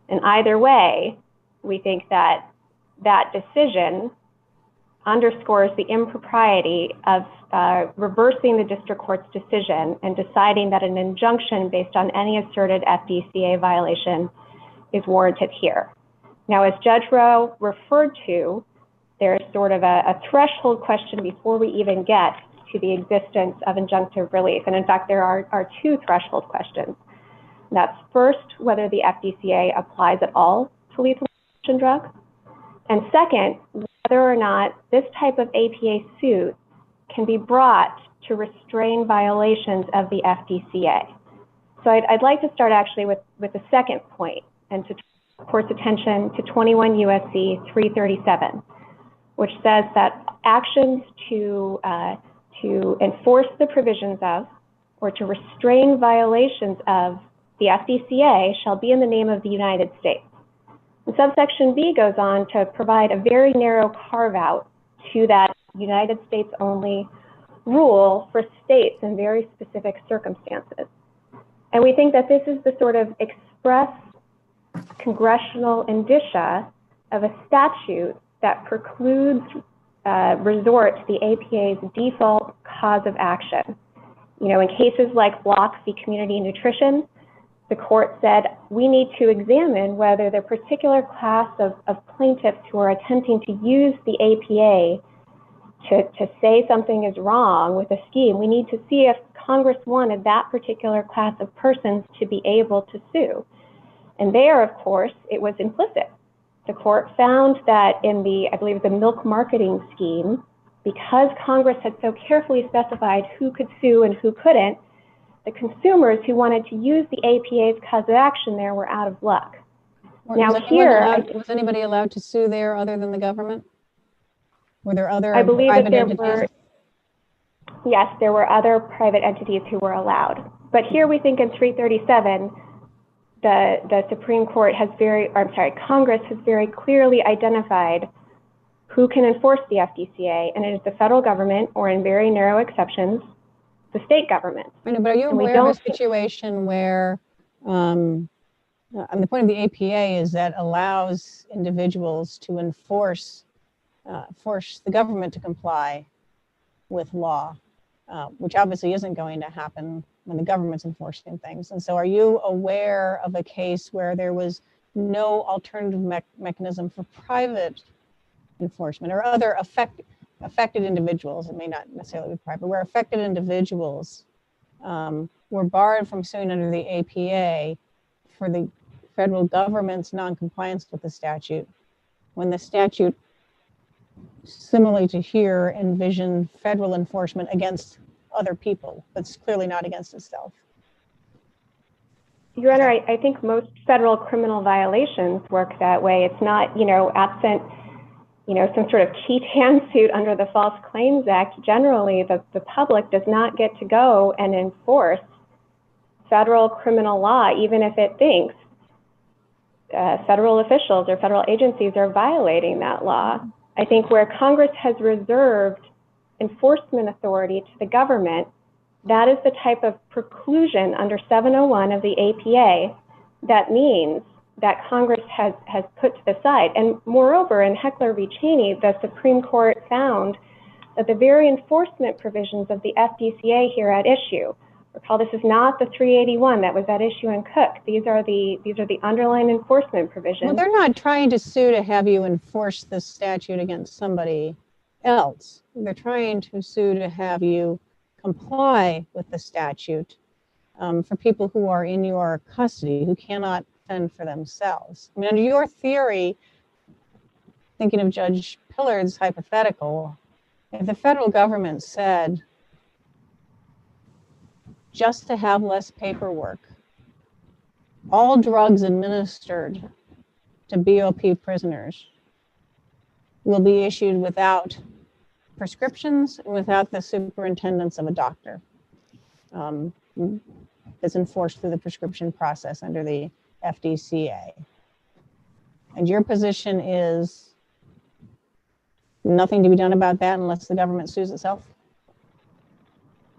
And either way, we think that that decision underscores the impropriety of reversing the district court's decision and deciding that an injunction based on any asserted FDCA violation is warranted here. Now, as Judge Rowe referred to, there's sort of a threshold question before we even get to the existence of injunctive relief. And in fact, there are two threshold questions. And that's first, whether the FDCA applies at all to lethal injection drugs. And second, whether or not this type of APA suit can be brought to restrain violations of the FDCA. So I'd like to start actually with the second point and to draw the court's attention to 21 USC 337, which says that actions to enforce the provisions of or to restrain violations of the FDCA shall be in the name of the United States. And subsection B goes on to provide a very narrow carve-out to that United States only rule for states in very specific circumstances. And we think that this is the sort of express congressional indicia of a statute that precludes resort to the APA's default cause of action. You know, in cases like Block v. Community Nutrition, the court said, we need to examine whether the particular class of plaintiffs who are attempting to use the APA to say something is wrong with a scheme, we need to see if Congress wanted that particular class of persons to be able to sue. And there, of course, it was implicit. The court found that in the, I believe, the milk marketing scheme, because Congress had so carefully specified who could sue and who couldn't, the consumers who wanted to use the APA's cause of action there were out of luck. Now here, was anybody allowed to sue there other than the government? Were there other I believe that there entities? were, yes, there were other private entities who were allowed. But here we think in 337, the Supreme Court has Congress has very clearly identified who can enforce the FDCA, and it is the federal government, or in very narrow exceptions, the state government. I know, but are you aware of a situation where, the point of the APA is that allows individuals to force the government to comply with law, which obviously isn't going to happen when the government's enforcing things. And so are you aware of a case where there was no alternative mechanism for private enforcement or other affected individuals, it may not necessarily be private, where affected individuals were barred from suing under the APA for the federal government's non-compliance with the statute, when the statute, similarly to here, envisioned federal enforcement against other people, but it's clearly not against itself? Your Honor, I think most federal criminal violations work that way. It's not, absent, some sort of cheat hand suit under the False Claims Act. Generally, the public does not get to go and enforce federal criminal law, even if it thinks federal officials or federal agencies are violating that law. I think where Congress has reserved enforcement authority to the government, that is the type of preclusion under 701 of the APA that means that Congress has put to the side. And moreover, in Heckler v. Cheney, the Supreme Court found that the very enforcement provisions of the FDCA here at issue, recall this is not the 381 that was at issue in Cook. These are the underlying enforcement provisions. Well, they're not trying to sue to have you enforce the statute against somebody else. They're trying to sue to have you comply with the statute for people who are in your custody, who cannot fend for themselves. I mean, under your theory, thinking of Judge Pillard's hypothetical, if the federal government said, just to have less paperwork, all drugs administered to BOP prisoners will be issued without prescriptions and without the superintendence of a doctor. It's enforced through the prescription process under the FDCA. And your position is nothing to be done about that unless the government sues itself?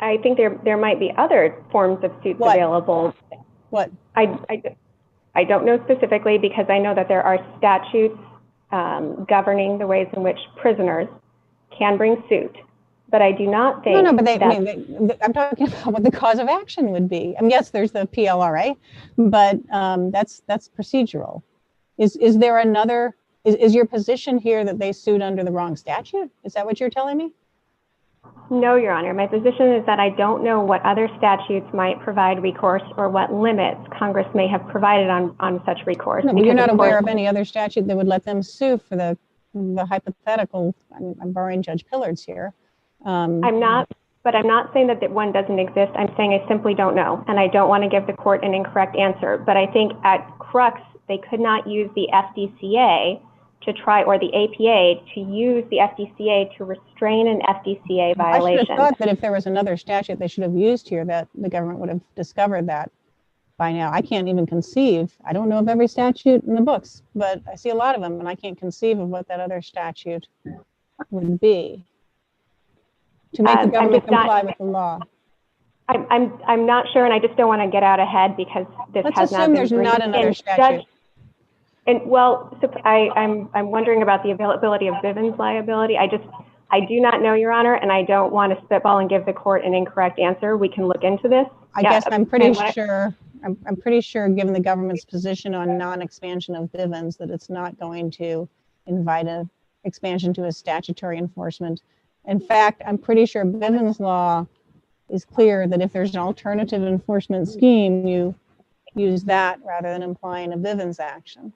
I think there might be other forms of suits available. What? I don't know specifically, because I know that there are statutes governing the ways in which prisoners can bring suit. But I do not think but I'm talking about what the cause of action would be. I mean, yes, there's the PLRA, but that's procedural. Is there another, is your position here that they sued under the wrong statute? Is that what you're telling me? No, Your Honor. My position is that I don't know what other statutes might provide recourse or what limits Congress may have provided on such recourse. No, but you're not aware of any other statute that would let them sue for the hypothetical. I'm borrowing Judge Pillard's here. I'm not saying that one doesn't exist. I'm saying I simply don't know, and I don't want to give the court an incorrect answer. But I think at crux, they could not use the FDCA to try, or the APA to use the FDCA to restrain an FDCA violation. I should have thought that if there was another statute they should have used here, that the government would have discovered that by now. I can't even conceive. I don't know of every statute in the books, but I see a lot of them, and I can't conceive of what that other statute would be to make the government comply with the law. I'm not sure, and I just don't want to get out ahead because this has not been. Let's assume there's not another statute. And well, so I'm wondering about the availability of Bivens liability. I do not know, Your Honor, and I don't want to spitball and give the court an incorrect answer. We can look into this. I guess I'm pretty sure. I'm pretty sure, given the government's position on non-expansion of Bivens, that it's not going to invite an expansion to a statutory enforcement. In fact, I'm pretty sure Bivens law is clear that if there's an alternative enforcement scheme, you use that rather than implying a Bivens action.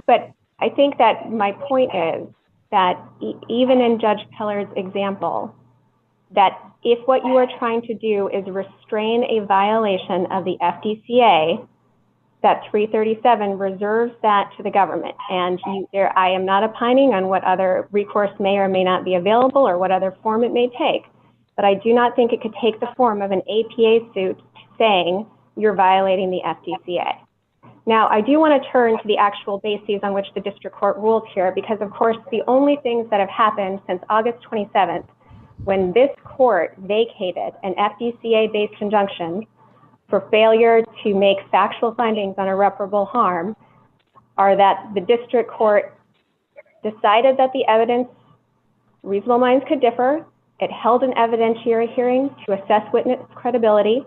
But I think that my point is that even in Judge Pillard's example, that if what you are trying to do is restrain a violation of the FDCA, that 337 reserves that to the government. And I am not opining on what other recourse may or may not be available or what other form it may take. But I do not think it could take the form of an APA suit saying you're violating the FDCA. Now, I do want to turn to the actual bases on which the district court ruled here, because of course, the only things that have happened since August 27th, when this court vacated an FDCA-based injunction for failure to make factual findings on irreparable harm, are that the district court decided that the evidence, reasonable minds could differ. It held an evidentiary hearing to assess witness credibility.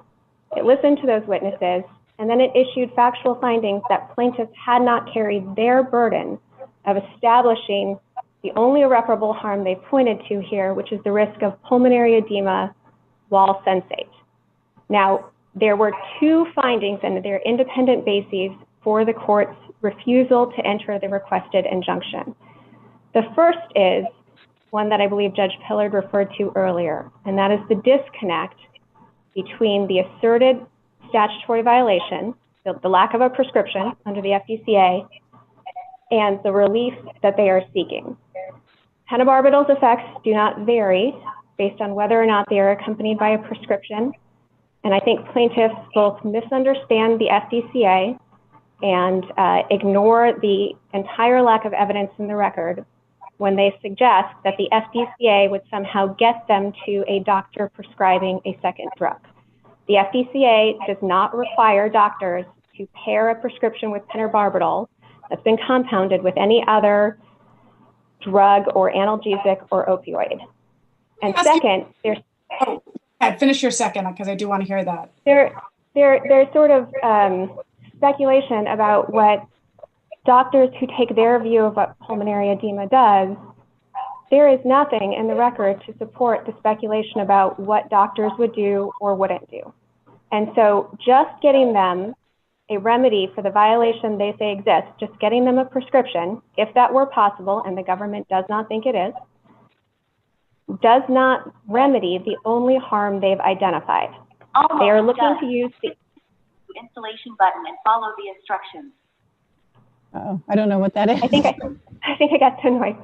It listened to those witnesses, and then it issued factual findings that plaintiffs had not carried their burden of establishing the only irreparable harm they pointed to here, which is the risk of pulmonary edema while sensate. Now, there were two findings, and they're independent bases for the court's refusal to enter the requested injunction. The first is one that I believe Judge Pillard referred to earlier, and that is the disconnect between the asserted statutory violation, the lack of a prescription under the FDCA, and the relief that they are seeking. Pentobarbital's effects do not vary based on whether or not they are accompanied by a prescription. And I think plaintiffs both misunderstand the FDCA and ignore the entire lack of evidence in the record when they suggest that the FDCA would somehow get them to a doctor prescribing a second drug. The FDCA does not require doctors to pair a prescription with pentobarbital that's been compounded with any other drug or analgesic or opioid. And second, there's... Oh, finish your second, because I do want to hear that. There's sort of speculation about what doctors who take their view of what pulmonary edema does. There is nothing in the record to support the speculation about what doctors would do or wouldn't do. And so just getting them a remedy for the violation they say exists, just getting them a prescription, if that were possible, and the government does not think it is, does not remedy the only harm they've identified. They are looking to use the installation button and follow the instructions. Oh, I don't know what that is. I think I got the noise.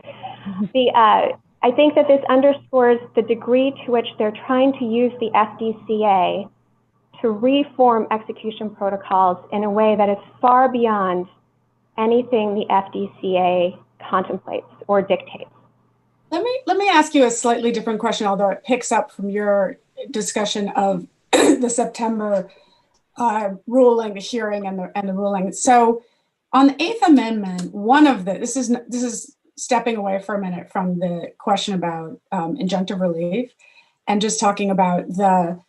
I think that this underscores the degree to which they're trying to use the FDCA to reform execution protocols in a way that is far beyond anything the FDCA contemplates or dictates. Let me ask you a slightly different question, although it picks up from your discussion of the September ruling, the hearing, and the ruling. So, on the Eighth Amendment, one of the this is stepping away for a minute from the question about injunctive relief, and just talking about the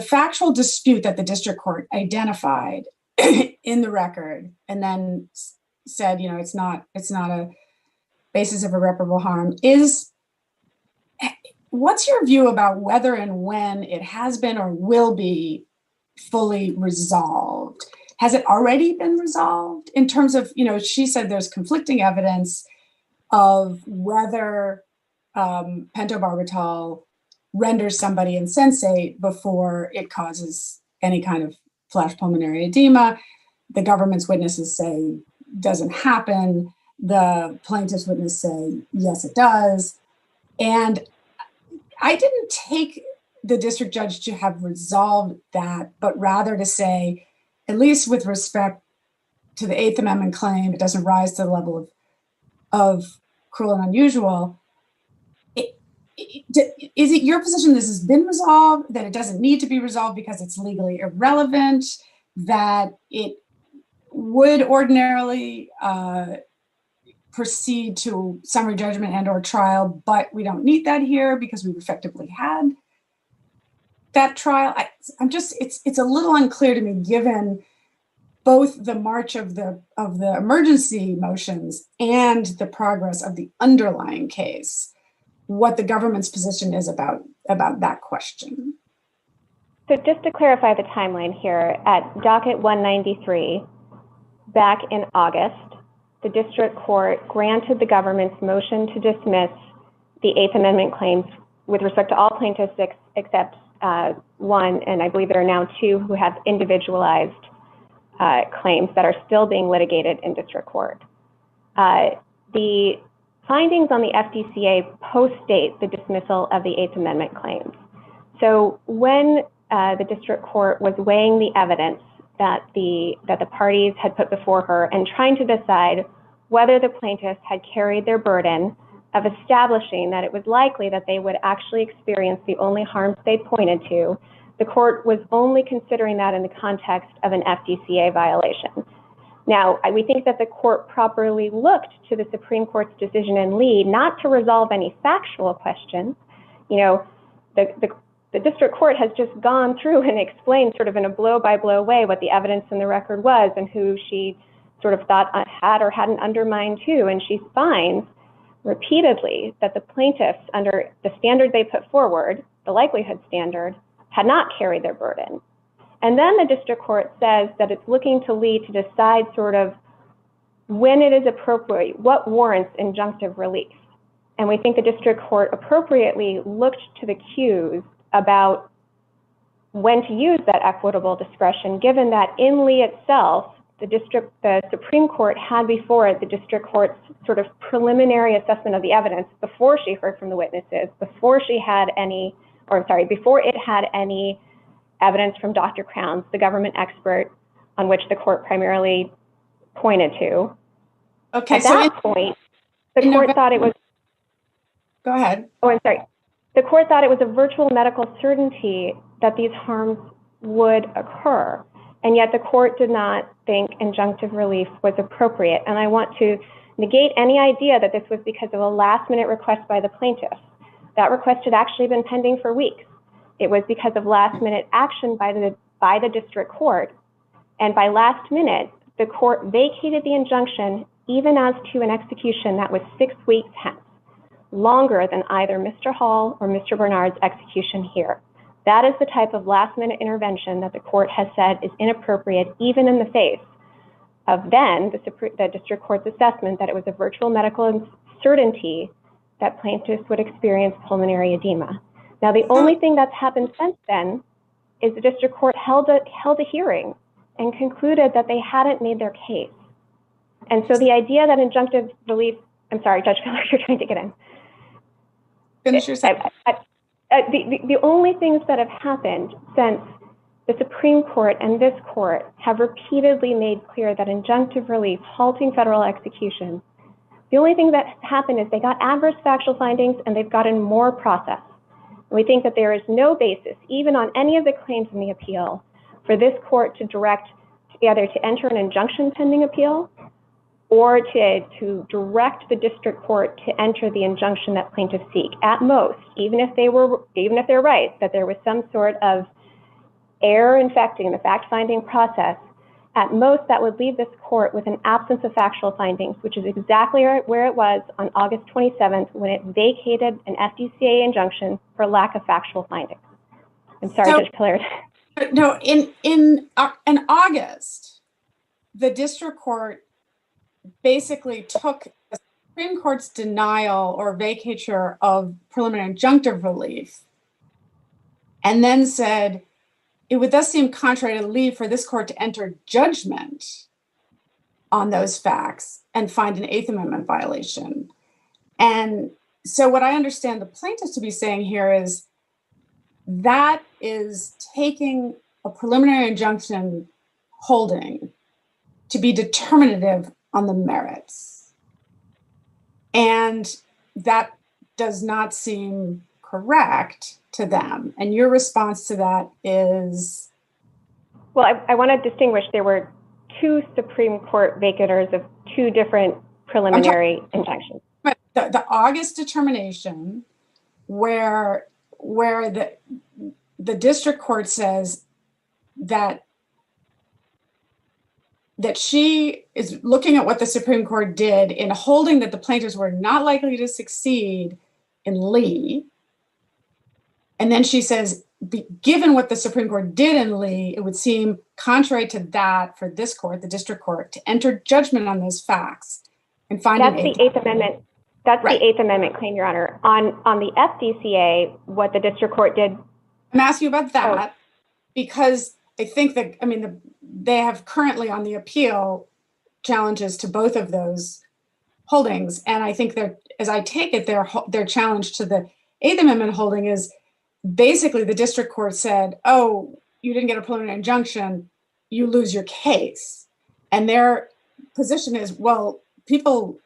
factual dispute that the district court identified in the record, and then said, it's not a basis of irreparable harm. What's your view about whether and when it has been or will be fully resolved? Has it already been resolved in terms of, she said there's conflicting evidence of whether pentobarbital renders somebody insensate before it causes any kind of flash pulmonary edema. The government's witnesses say doesn't happen. The plaintiff's witness say, yes, it does. And I didn't take the district judge to have resolved that, but rather to say, at least with respect to the Eighth Amendment claim, it doesn't rise to the level of cruel and unusual. Is it your position this has been resolved, that it doesn't need to be resolved because it's legally irrelevant, that it would ordinarily proceed to summary judgment and or trial, but we don't need that here because we've effectively had that trial? It's a little unclear to me, given both the march of the emergency motions and the progress of the underlying case, what the government's position is about that question. So just to clarify the timeline here, at docket 193, back in August, the district court granted the government's motion to dismiss the Eighth Amendment claims with respect to all plaintiffs except one, and I believe there are now two who have individualized claims that are still being litigated in district court. The findings on the FDCA post-date the dismissal of the Eighth Amendment claims. So when the district court was weighing the evidence that the parties had put before her and trying to decide whether the plaintiffs had carried their burden of establishing that it was likely that they would actually experience the only harms they pointed to, the court was only considering that in the context of an FDCA violation. Now, we think that the court properly looked to the Supreme Court's decision in Lee not to resolve any factual questions. The district court has just gone through and explained sort of in a blow-by-blow way what the evidence in the record was and who she sort of thought had or hadn't undermined too, and she finds repeatedly that the plaintiffs, under the standard they put forward, the likelihood standard, had not carried their burden. And then the district court says that it's looking to Lee to decide sort of when it is appropriate, what warrants injunctive relief. And we think the district court appropriately looked to the cues about when to use that equitable discretion, given that in Lee itself, the Supreme Court had before it the district court's sort of preliminary assessment of the evidence before she heard from the witnesses, before it had any evidence from Dr. Crowns, the government expert on which the court primarily pointed to. Okay, at that point, The court thought it was, Go ahead. oh, I'm sorry. The court thought it was a virtual medical certainty that these harms would occur. And yet the court did not think injunctive relief was appropriate. And I want to negate any idea that this was because of a last-minute request by the plaintiff. That request had actually been pending for weeks. It was because of last-minute action by the district court. And by last minute, the court vacated the injunction even as to an execution that was 6 weeks hence, longer than either Mr. Hall or Mr. Bernard's execution here. That is the type of last-minute intervention that the court has said is inappropriate, even in the face of then the district court's assessment that it was a virtual medical certainty that plaintiffs would experience pulmonary edema. Now, the only thing that's happened since then is the district court held a hearing and concluded that they hadn't made their case. And so the idea that injunctive relief, I'm sorry, Judge Miller, you're trying to get in. Finish your sentence. The only things that have happened since the Supreme Court and this court have repeatedly made clear that injunctive relief, halting federal execution, the only thing that happened is they got adverse factual findings and they've gotten more process. And we think that there is no basis, even on any of the claims in the appeal, for this court to direct either to enter an injunction pending appeal or to direct the district court to enter the injunction that plaintiffs seek. At most, even if they're right that there was some sort of error infecting the fact-finding process, at most that would leave this court with an absence of factual findings, which is exactly where it was on August 27th when it vacated an FDCA injunction for lack of factual findings. I'm sorry, Judge Pillard. No, in August, the district court basically took the Supreme Court's denial or vacatur of preliminary injunctive relief and then said, it would thus seem contrary to leave for this court to enter judgment on those facts and find an Eighth Amendment violation. And so what I understand the plaintiffs to be saying here is that is taking a preliminary injunction holding to be determinative on the merits. And that does not seem correct to them. And your response to that is? Well, I want to distinguish. There were two Supreme Court vacators of two different preliminary injunctions. But the August determination where the district court says that she is looking at what the Supreme Court did in holding that the plaintiffs were not likely to succeed in Lee. And then she says, given what the Supreme Court did in Lee, it would seem contrary to that for this court, the district court, to enter judgment on those facts and find that's the Eighth Amendment. That's right. The Eighth Amendment claim, Your Honor. On the FDCA, what the district court did. I'm asking you about that because I think that, they have currently on the appeal challenges to both of those holdings. And I think as I take it, their challenge to the Eighth Amendment holding is basically the district court said, oh, you didn't get a preliminary injunction, you lose your case. And their position is, well, people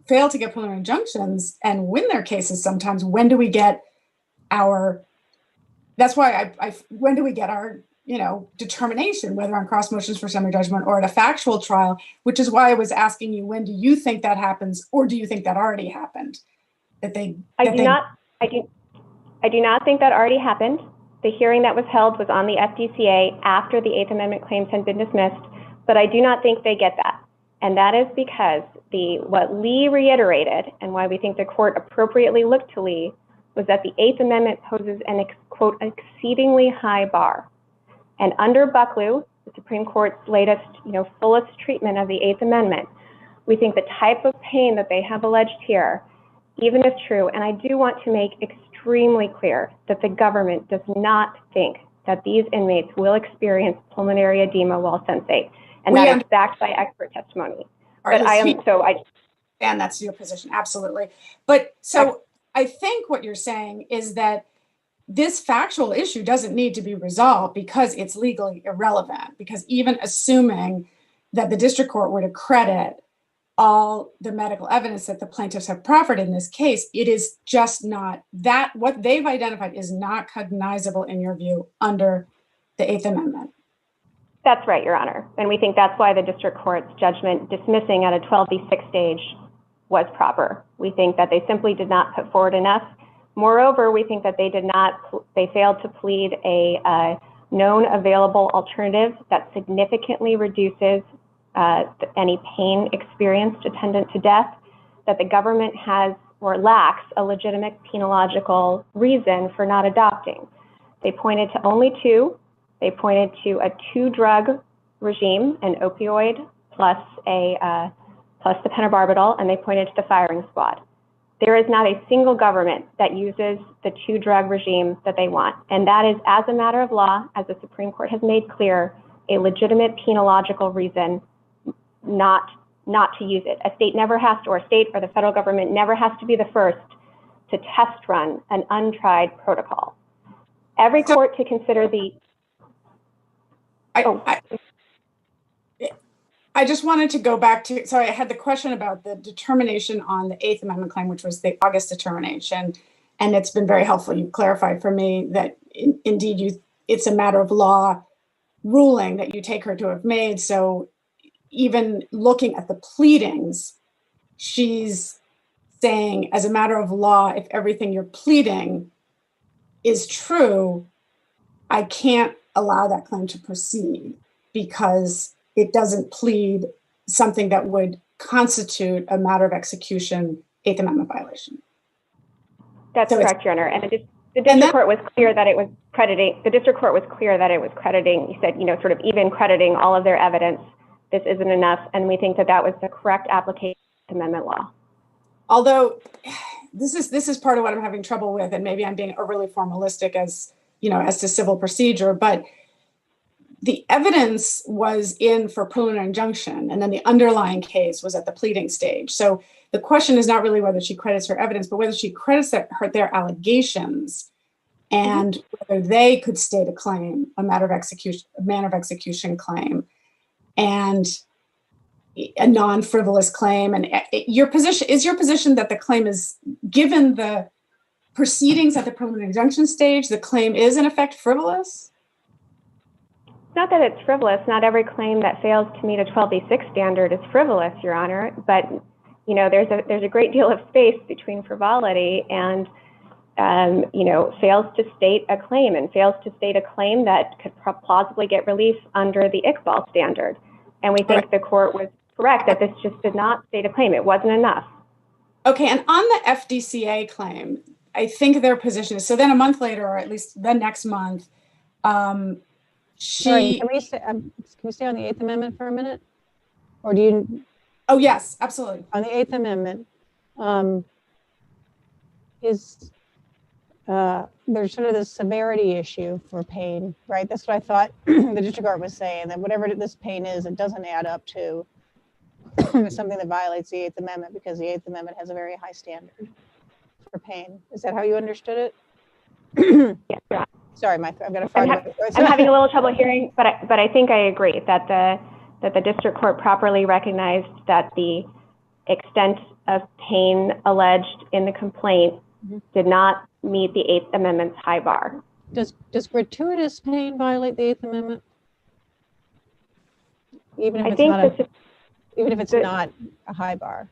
fail to get preliminary injunctions and win their cases sometimes. When do we get that's why when do we get our determination, whether on cross motions for summary judgment or at a factual trial, which is why I was asking you, when do you think that happens, or do you think that already happened? I do not think that already happened. The hearing that was held was on the FDCA after the Eighth Amendment claims had been dismissed, but I do not think they get that. And that is because what Lee reiterated, and why we think the court appropriately looked to Lee, was that the Eighth Amendment poses an, quote, exceedingly high bar. And under Bucklew, the Supreme Court's latest, fullest treatment of the Eighth Amendment, we think the type of pain that they have alleged here, even if true, and I do want to make extremely clear that the government does not think that these inmates will experience pulmonary edema while sensate, and that is backed by expert testimony. And that's your position, absolutely. But so I think what you're saying is that this factual issue doesn't need to be resolved because it's legally irrelevant, because even assuming that the district court were to credit all the medical evidence that the plaintiffs have proffered in this case, it is just not that what they've identified is not cognizable in your view under the Eighth Amendment. That's right, Your Honor. And we think that's why the district court's judgment dismissing at a 12B6 stage was proper. We think that they simply did not put forward enough. Moreover, we think that they failed to plead a known available alternative that significantly reduces any pain experienced attendant to death, that the government has or lacks a legitimate penological reason for not adopting. They pointed to only two. They pointed to a 2-drug regime, an opioid plus the pentobarbital, and they pointed to the firing squad. There is not a single government that uses the 2-drug regime that they want. And that is, as a matter of law, as the Supreme Court has made clear, a legitimate penological reason not to use it. A state never has to, or a state or the federal government never has to be the first to test run an untried protocol. Every court to consider the... I just wanted to go back to, so I had the question about the determination on the Eighth Amendment claim, which was the August determination. And it's been very helpful. You clarified for me that indeed it's a matter of law ruling that you take her to have made. So even looking at the pleadings, she's saying as a matter of law, if everything you're pleading is true, I can't allow that claim to proceed because it doesn't plead something that would constitute a matter of execution Eighth Amendment violation. That's correct, Your Honor. And the district court was clear that it was crediting, you said, sort of even crediting all of their evidence. This isn't enough. And we think that that was the correct application of amendment law. Although this is part of what I'm having trouble with, and maybe I'm being overly formalistic as to civil procedure, but the evidence was in for preliminary injunction, and then the underlying case was at the pleading stage. So the question is not really whether she credits her evidence, but whether she credits their allegations and whether they could state a claim, a manner of execution claim, and a non-frivolous claim. And your position that the claim is, given the proceedings at the preliminary injunction stage, the claim is in effect frivolous? Not that it's frivolous. Not every claim that fails to meet a 12B6 standard is frivolous, Your Honor. But there's a great deal of space between frivolity and fails to state a claim, and fails to state a claim that could plausibly get relief under the Iqbal standard. And we think the court was correct that this just did not state a claim. It wasn't enough. Okay, and on the FDCA claim, I think their position is, so then a month later, or at least the next month, Sorry, can we stay on the Eighth Amendment for a minute? Or do you? Oh, yes, absolutely. On the Eighth Amendment, there's sort of this severity issue for pain, right? That's what I thought the district court was saying, that whatever this pain is, it doesn't add up to something that violates the Eighth Amendment, because the Eighth Amendment has a very high standard for pain. Is that how you understood it? Yes. Sorry, I've got a frog. I'm having a little trouble hearing, but I think I agree that the district court properly recognized that the extent of pain alleged in the complaint did not meet the Eighth Amendment's high bar. Does gratuitous pain violate the Eighth Amendment? Even if it's not a high bar.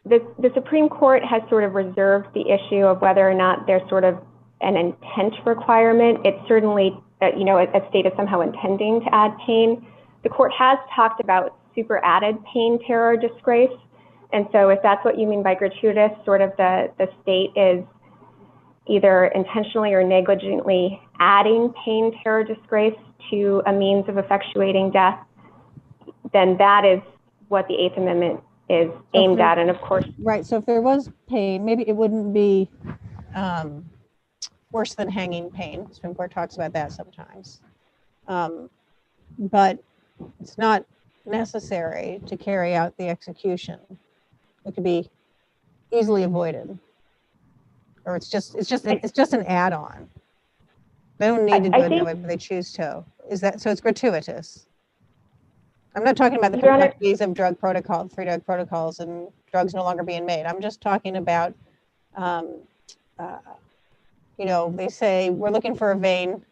The Supreme Court has sort of reserved the issue of whether or not there's sort of an intent requirement. It's certainly, a state is somehow intending to add pain. The court has talked about super added pain, terror, disgrace. And so if that's what you mean by gratuitous, sort of the state is either intentionally or negligently adding pain, terror, disgrace to a means of effectuating death, then that is what the Eighth Amendment is aimed at. And of course, right. So if there was pain, maybe it wouldn't be worse than hanging pain. Supreme Court talks about that sometimes. But it's not necessary to carry out the execution. It could be easily avoided, or it's just an add-on. They don't need to do it that way, but they choose to. Is that so? It's gratuitous. I'm not talking about the Your Honor- complexities of drug protocol, free drug protocols and drugs no longer being made. I'm just talking about, you know, they say we're looking for a vein.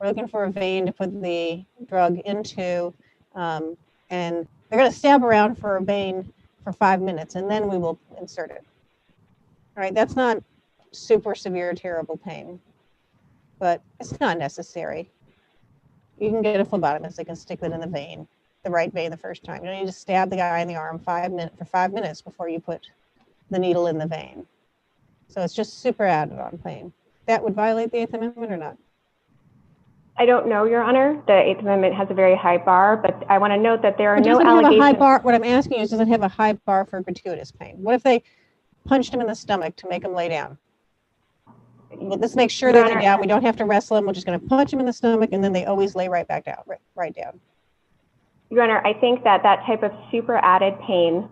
We're looking for a vein to put the drug into, and they're going to stab around for a vein for 5 minutes, and then we will insert it. All right, that's not super severe, terrible pain, but it's not necessary. You can get a phlebotomist that can stick it in the vein, the right vein the first time. You don't need to stab the guy in the arm for 5 minutes before you put the needle in the vein. So it's just super added on pain. That would violate the 8th Amendment or not? I don't know, Your Honor. The 8th Amendment has a very high bar, but I want to note that there are It no doesn't have a high allegations. bar. What I'm asking you is, does it have a high bar for gratuitous pain? What if they punched him in the stomach to make him lay down? Well, let's make sure they Your lay Honor, down. We don't have to wrestle them. We're just going to punch him in the stomach, and then they always lay right back down, right down. Your Honor, I think that that type of super added pain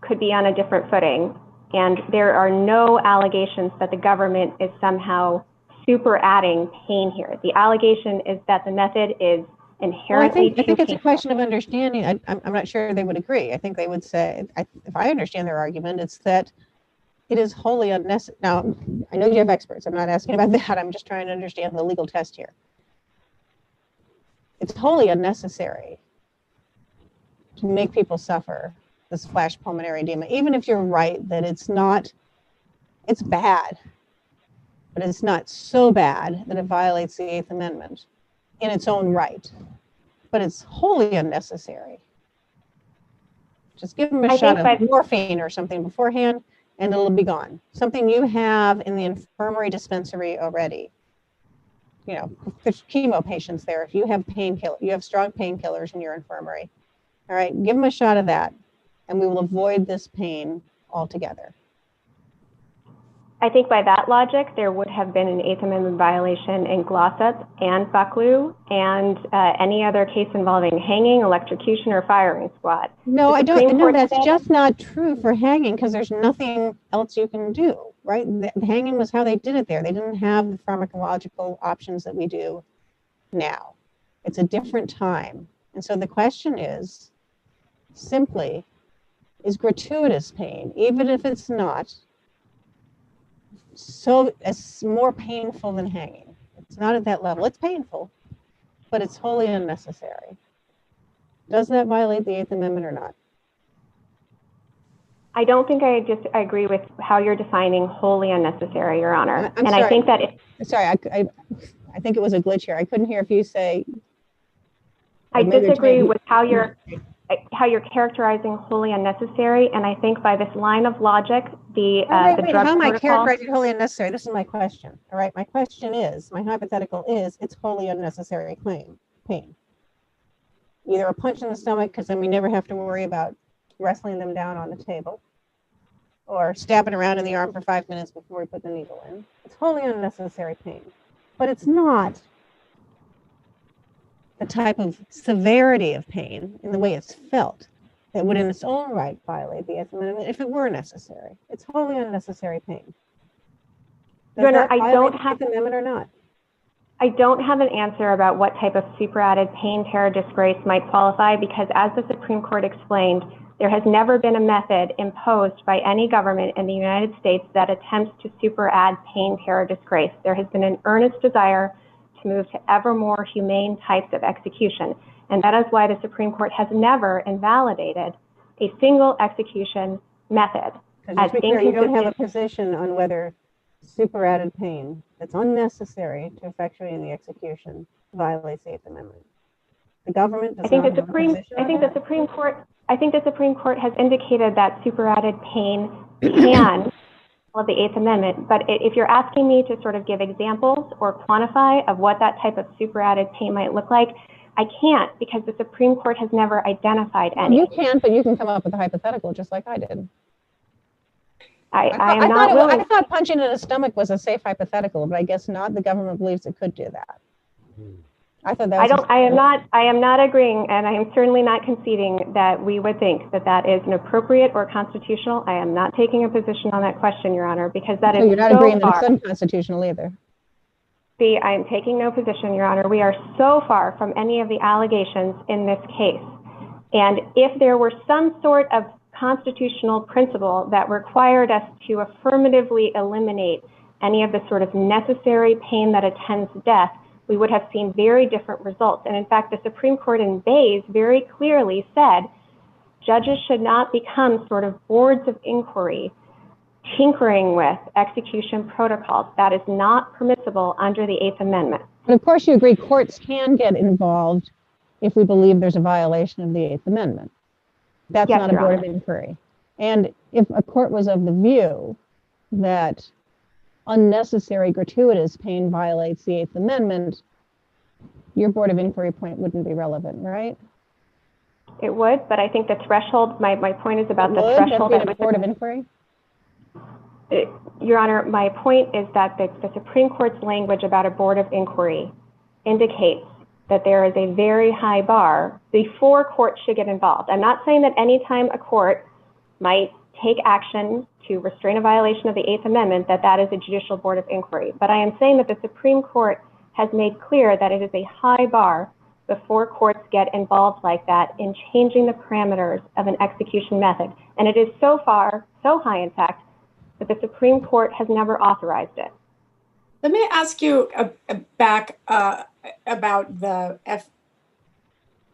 could be on a different footing, and there are no allegations that the government is somehow super adding pain here. The allegation is that the method is inherently I think it's a painful. question of understanding. I'm not sure they would agree. I think they would say, if I understand their argument, it's that it is wholly unnecessary. Now, I know you have experts. I'm not asking about that. I'm just trying to understand the legal test here. It's wholly unnecessary to make people suffer this flash pulmonary edema, even if you're right that it's bad, but it's not so bad that it violates the 8th Amendment in its own right. But it's wholly unnecessary. Just give them a shot of morphine or something beforehand, and it'll be gone. Something you have in the infirmary dispensary already. You know, there's chemo patients there. If you have you have strong painkillers in your infirmary. All right, give them a shot of that, and we will avoid this pain altogether. I think by that logic, there would have been an 8th Amendment violation in Glossop and Bucklew and any other case involving hanging, electrocution, or firing squad. No, I don't. No, that's just not true for hanging, because there's nothing else you can do, right? The hanging was how they did it there. They didn't have the pharmacological options that we do now. It's a different time. And so the question is simply, is gratuitous pain, even if it's not, so it's more painful than hanging? It's not at that level. It's painful, but it's wholly unnecessary. Does that violate the 8th Amendment or not? I don't think I agree with how you're defining wholly unnecessary, Your Honor. I'm sorry. I think that I think it was a glitch here. I couldn't hear if you say. I disagree with how you're characterizing wholly unnecessary, and I think by this line of logic, the drug how am I protocol. characterizing wholly unnecessary? This is my question. All right, my question is, my hypothetical is, it's wholly unnecessary pain. Either a punch in the stomach, because then we never have to worry about wrestling them down on the table, or stabbing around in the arm for 5 minutes before we put the needle in. It's wholly unnecessary pain, but it's not the type of severity of pain in the way it's felt that would in its own right violate the 8th Amendment if it were necessary. It's wholly unnecessary pain. Does that violate the 8th Amendment or not? I don't have an answer about what type of superadded pain, terror, disgrace might qualify, because as the Supreme Court explained, there has never been a method imposed by any government in the United States that attempts to superadd pain, terror, disgrace. There has been an earnest desire to move to ever more humane types of execution. And that is why the Supreme Court has never invalidated a single execution method. As you don't have a position on whether superadded pain that's unnecessary to effectuating the execution violates the 8th Amendment. The government does not have a position on that? I think the Supreme Court has indicated that superadded pain can of the 8th Amendment, but if you're asking me to sort of give examples or quantify of what that type of superadded pain might look like, I can't, because the Supreme Court has never identified any. You can, but you can come up with a hypothetical just like I did. I thought punching in the stomach was a safe hypothetical, but I guess not. The government believes it could do that. I thought that was I am not agreeing, and I am certainly not conceding that we would think that that is an appropriate or constitutional. I am not taking a position on that question, Your Honor, because that is you're not agreeing that it's unconstitutional either. See, I am taking no position, Your Honor. We are so far from any of the allegations in this case. And if there were some sort of constitutional principle that required us to affirmatively eliminate any of the sort of necessary pain that attends death, we would have seen very different results. And in fact, the Supreme Court in Bayes very clearly said judges should not become sort of boards of inquiry tinkering with execution protocols. That is not permissible under the Eighth Amendment. But of course, you agree courts can get involved if we believe there's a violation of the Eighth Amendment. That's Yes, not a Your board Honor. of inquiry. And if a court was of the view that unnecessary gratuitous pain violates the Eighth Amendment, your board of inquiry point wouldn't be relevant, right? It would, but I think the threshold, my point is about the Would threshold. that be a board of inquiry? Your Honor, my point is that the Supreme Court's language about a board of inquiry indicates that there is a very high bar before courts should get involved. I'm not saying that any time a court might take action to restrain a violation of the Eighth Amendment, that is a judicial board of inquiry. But I am saying that the Supreme Court has made clear that it is a high bar before courts get involved like that in changing the parameters of an execution method. And it is so far, so high in fact, that the Supreme Court has never authorized it. Let me ask you back about the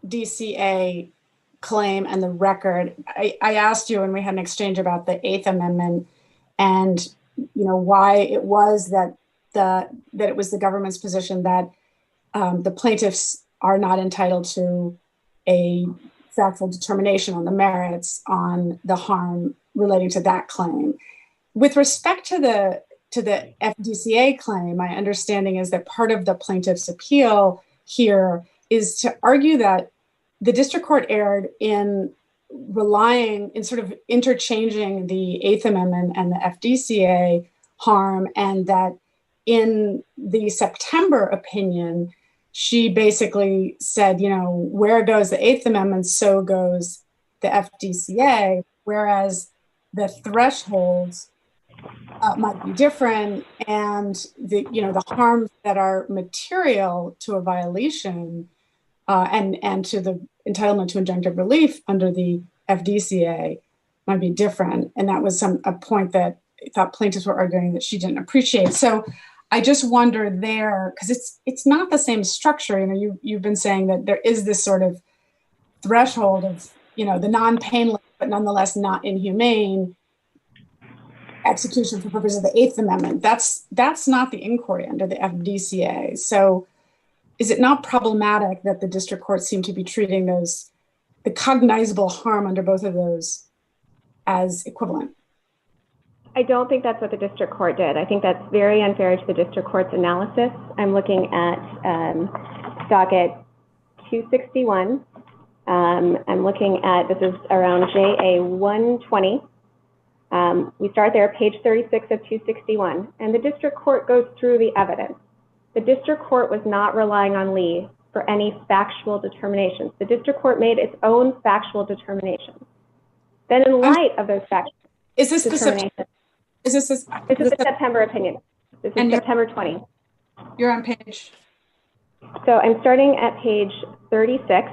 FDCA claim and the record. I asked you, and we had an exchange about the Eighth Amendment and why it was that it was the government's position that the plaintiffs are not entitled to a factual determination on the merits on the harm relating to that claim. With respect to the FDCA claim, my understanding is that part of the plaintiff's appeal here is to argue that the district court erred in relying, in sort of interchanging the Eighth Amendment and the FDCA harm, and that in the September opinion, she basically said, where goes the Eighth Amendment, so goes the FDCA, whereas the thresholds might be different, and the harms that are material to a violation and to the entitlement to injunctive relief under the FDCA might be different. And that was a point that I thought plaintiffs were arguing that she didn't appreciate. So I just wonder there, because it's not the same structure. You've been saying that there is this sort of threshold of the non-painless but nonetheless not inhumane execution for purposes of the Eighth Amendment. That's not the inquiry under the FDCA. So is it not problematic that the district courts seem to be treating the cognizable harm under both of those as equivalent? I don't think that's what the district court did. I think that's very unfair to the district court's analysis. I'm looking at docket 261. I'm looking at, this is around JA 120. We start there, page 36 of 261, and the district court goes through the evidence. The district court was not relying on Lee for any factual determinations. The district court made its own factual determinations. Then in light of those factual determinations, this is the September opinion. This is September 20. You're on page. So I'm starting at page 36.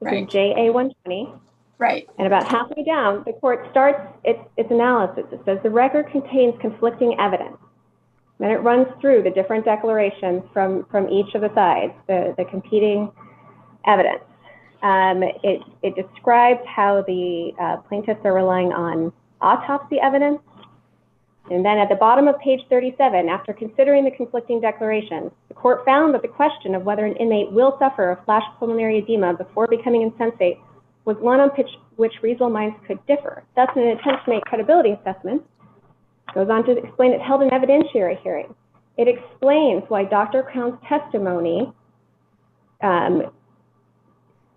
This is JA 120. Right. And about halfway down, the court starts its analysis. It says the record contains conflicting evidence. Then it runs through the different declarations from each of the sides, the competing evidence. It describes how the plaintiffs are relying on autopsy evidence. And then at the bottom of page 37, after considering the conflicting declarations, the court found that the question of whether an inmate will suffer a flash pulmonary edema before becoming insensate was one on which reasonable minds could differ. That's an attempt to make credibility assessments. Goes on to explain it held an evidentiary hearing. It explains why Dr. Crown's testimony meant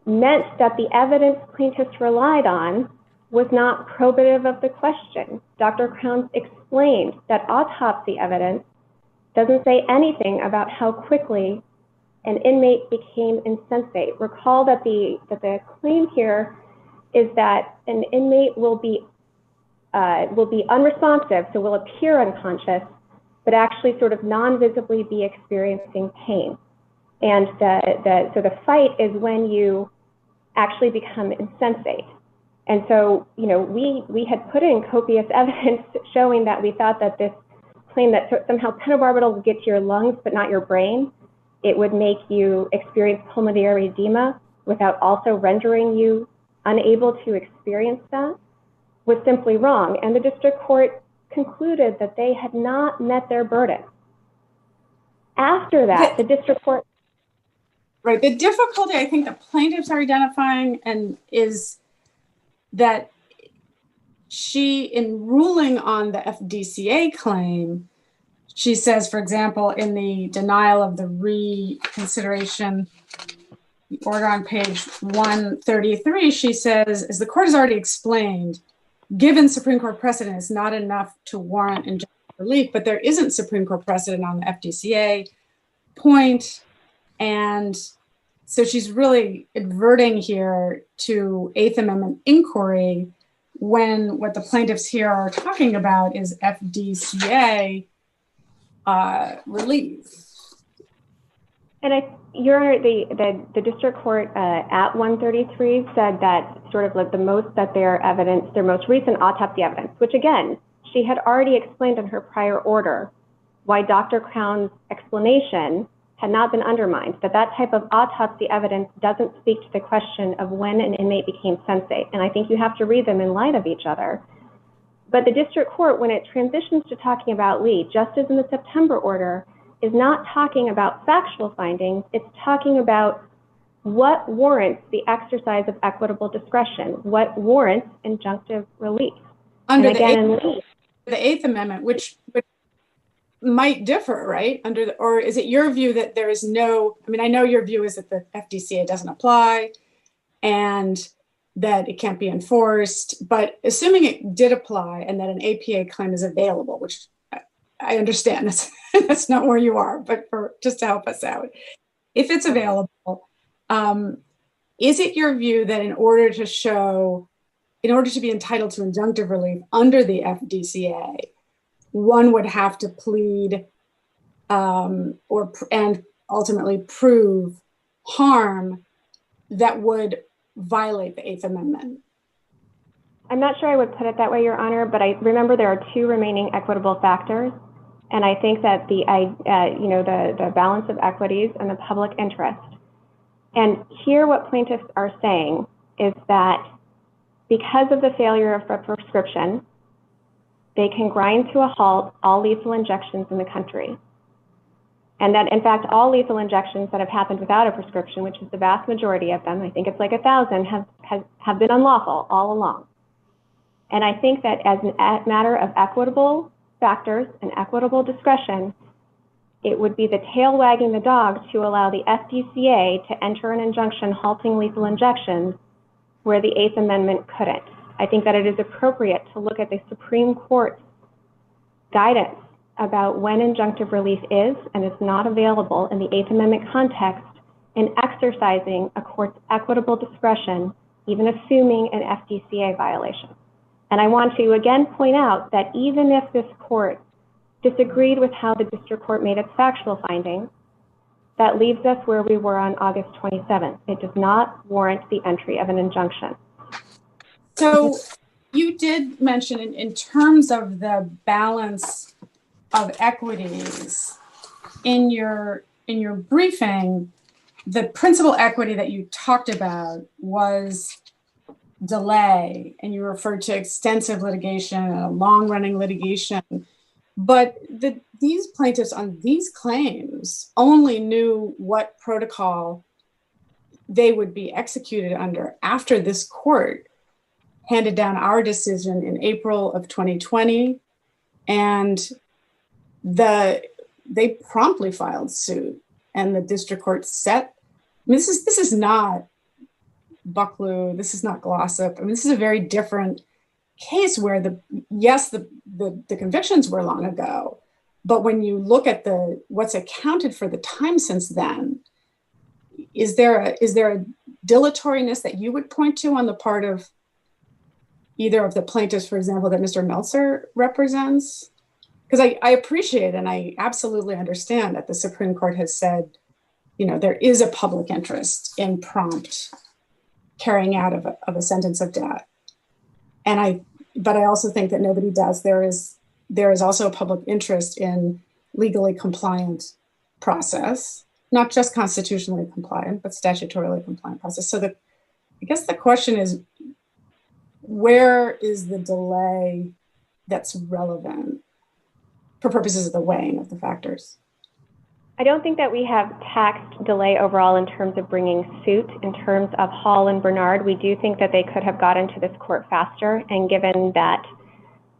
that the evidence plaintiffs relied on was not probative of the question. Dr. Crown explained that autopsy evidence doesn't say anything about how quickly an inmate became insensate. Recall that the claim here is that an inmate will be unresponsive, so will appear unconscious, but actually sort of non-visibly be experiencing pain. And so the fight is when you actually become insensate. And so, you know, we had put in copious evidence showing that we thought that this claim that somehow pentobarbital would get to your lungs but not your brain, it would make you experience pulmonary edema without also rendering you unable to experience that, was simply wrong. And the district court concluded that they had not met their burden. After that, the district court... Right, the difficulty I think the plaintiffs are identifying and is that she, in ruling on the FDCA claim, she says, for example, in the denial of the reconsideration the order on page 133, she says, as the court has already explained, given Supreme Court precedent is not enough to warrant injunctive relief, but there isn't Supreme Court precedent on the FDCA point. And so she's really adverting here to Eighth Amendment inquiry when what the plaintiffs here are talking about is FDCA relief. And Your Honor, the district court at 133 said that sort of like the most that their most recent autopsy evidence, which again, she had already explained in her prior order why Dr. Crown's explanation had not been undermined, that type of autopsy evidence doesn't speak to the question of when an inmate became sensate. And I think you have to read them in light of each other. But the district court, when it transitions to talking about Lee, just as in the September order, is not talking about factual findings, it's talking about what warrants the exercise of equitable discretion, what warrants injunctive relief. Under the Eighth Amendment, which might differ, right? Or is it your view that there is no, I mean, I know your view is that the FDCA doesn't apply and that it can't be enforced, but assuming it did apply and that an APA claim is available, which I understand that's not where you are, but just to help us out, if it's available, is it your view that in order to be entitled to injunctive relief under the FDCA, one would have to plead and ultimately prove harm that would violate the Eighth Amendment? I'm not sure I would put it that way, Your Honor, but I remember there are two remaining equitable factors. And I think that the balance of equities and the public interest. And here what plaintiffs are saying is that because of the failure of a prescription, they can grind to a halt all lethal injections in the country. And that, in fact, all lethal injections that have happened without a prescription, which is the vast majority of them, I think it's like 1,000, have been unlawful all along. And I think that as a matter of equitable factors and equitable discretion, it would be the tail wagging the dog to allow the FDCA to enter an injunction halting lethal injections where the Eighth Amendment couldn't. I think that it is appropriate to look at the Supreme Court's guidance about when injunctive relief is and is not available in the Eighth Amendment context in exercising a court's equitable discretion, even assuming an FDCA violation. And I want to again point out that even if this court disagreed with how the district court made its factual findings, that leaves us where we were on August 27th. It does not warrant the entry of an injunction. So you did mention in terms of the balance of equities in your briefing, the principal equity that you talked about was delay, and you referred to extensive litigation and long-running litigation. But these plaintiffs on these claims only knew what protocol they would be executed under after this court handed down our decision in April of 2020, and they promptly filed suit, and the district court set. I mean, this is not Bucklew, this is not Glossop. I mean, this is a very different case where the convictions were long ago, but when you look at what's accounted for the time since then, is there a dilatoriness that you would point to on the part of either of the plaintiffs, for example, that Mr. Meltzer represents? Because I appreciate and I absolutely understand that the Supreme Court has said, there is a public interest in prompt carrying out of a sentence of death. But I also think that nobody does. There is also a public interest in legally compliant process, not just constitutionally compliant, but statutorily compliant process. So I guess the question is, where is the delay that's relevant for purposes of the weighing of the factors? I don't think that we have taxed delay overall in terms of bringing suit. In terms of Hall and Bernard, we do think that they could have gotten to this court faster, and given that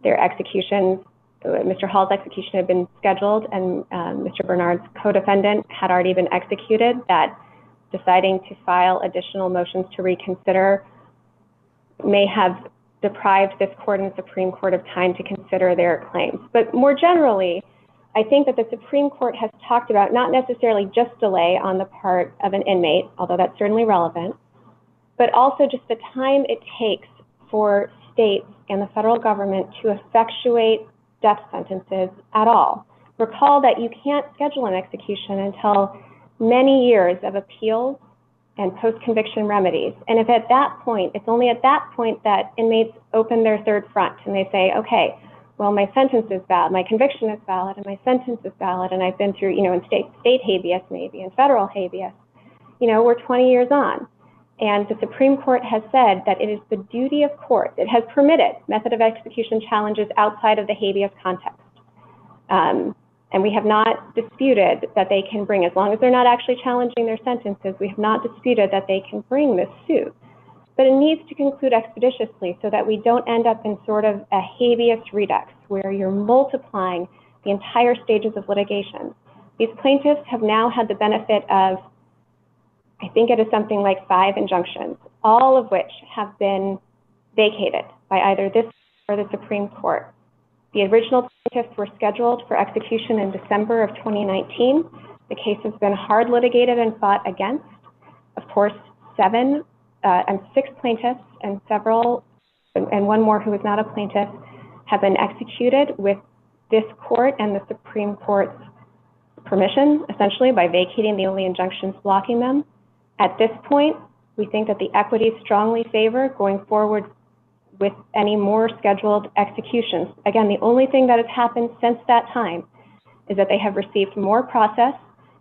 their executions, Mr. Hall's execution had been scheduled and Mr. Bernard's co-defendant had already been executed, that deciding to file additional motions to reconsider may have deprived this court and Supreme Court of time to consider their claims. But more generally, I think that the Supreme Court has talked about not necessarily just delay on the part of an inmate, although that's certainly relevant, but also just the time it takes for states and the federal government to effectuate death sentences at all. Recall that you can't schedule an execution until many years of appeals and post-conviction remedies. And if at that point, it's only at that point that inmates open their third front and they say, okay, well, my sentence is valid, my conviction is valid, and my sentence is valid, and I've been through, in state habeas maybe, and federal habeas, we're 20 years on. And the Supreme Court has said that it is the duty of courts. It has permitted method of execution challenges outside of the habeas context. And we have not disputed that they can bring, as long as they're not actually challenging their sentences, we have not disputed that they can bring this suit. But it needs to conclude expeditiously so that we don't end up in sort of a habeas redux where you're multiplying the entire stages of litigation. These plaintiffs have now had the benefit of, I think it is something like 5 injunctions, all of which have been vacated by either this or the Supreme Court. The original plaintiffs were scheduled for execution in December of 2019. The case has been hard litigated and fought against. Of course, 6 plaintiffs and one more who is not a plaintiff have been executed with this court and the Supreme Court's permission, essentially by vacating the only injunctions blocking them. At this point, we think that the equities strongly favor going forward with any more scheduled executions. Again, the only thing that has happened since that time is that they have received more process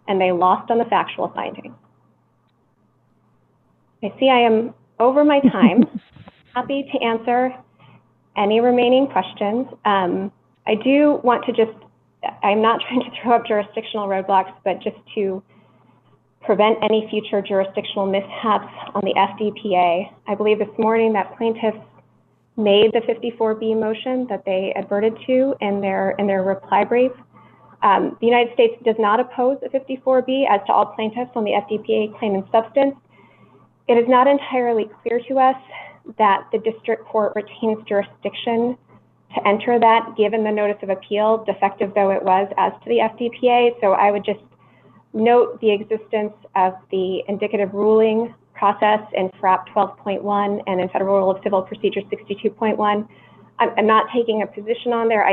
and they lost on the factual findings. I see I am over my time. Happy to answer any remaining questions. I do want to I'm not trying to throw up jurisdictional roadblocks, but just to prevent any future jurisdictional mishaps on the FDPA. I believe this morning that plaintiffs made the 54B motion that they adverted to in their reply brief. The United States does not oppose the 54B as to all plaintiffs on the FDPA claim in substance. It is not entirely clear to us that the district court retains jurisdiction to enter that, given the notice of appeal, defective though it was as to the FDPA. So I would just note the existence of the indicative ruling process in FRAP 12.1 and in Federal Rule of Civil Procedure 62.1. I'm not taking a position on there.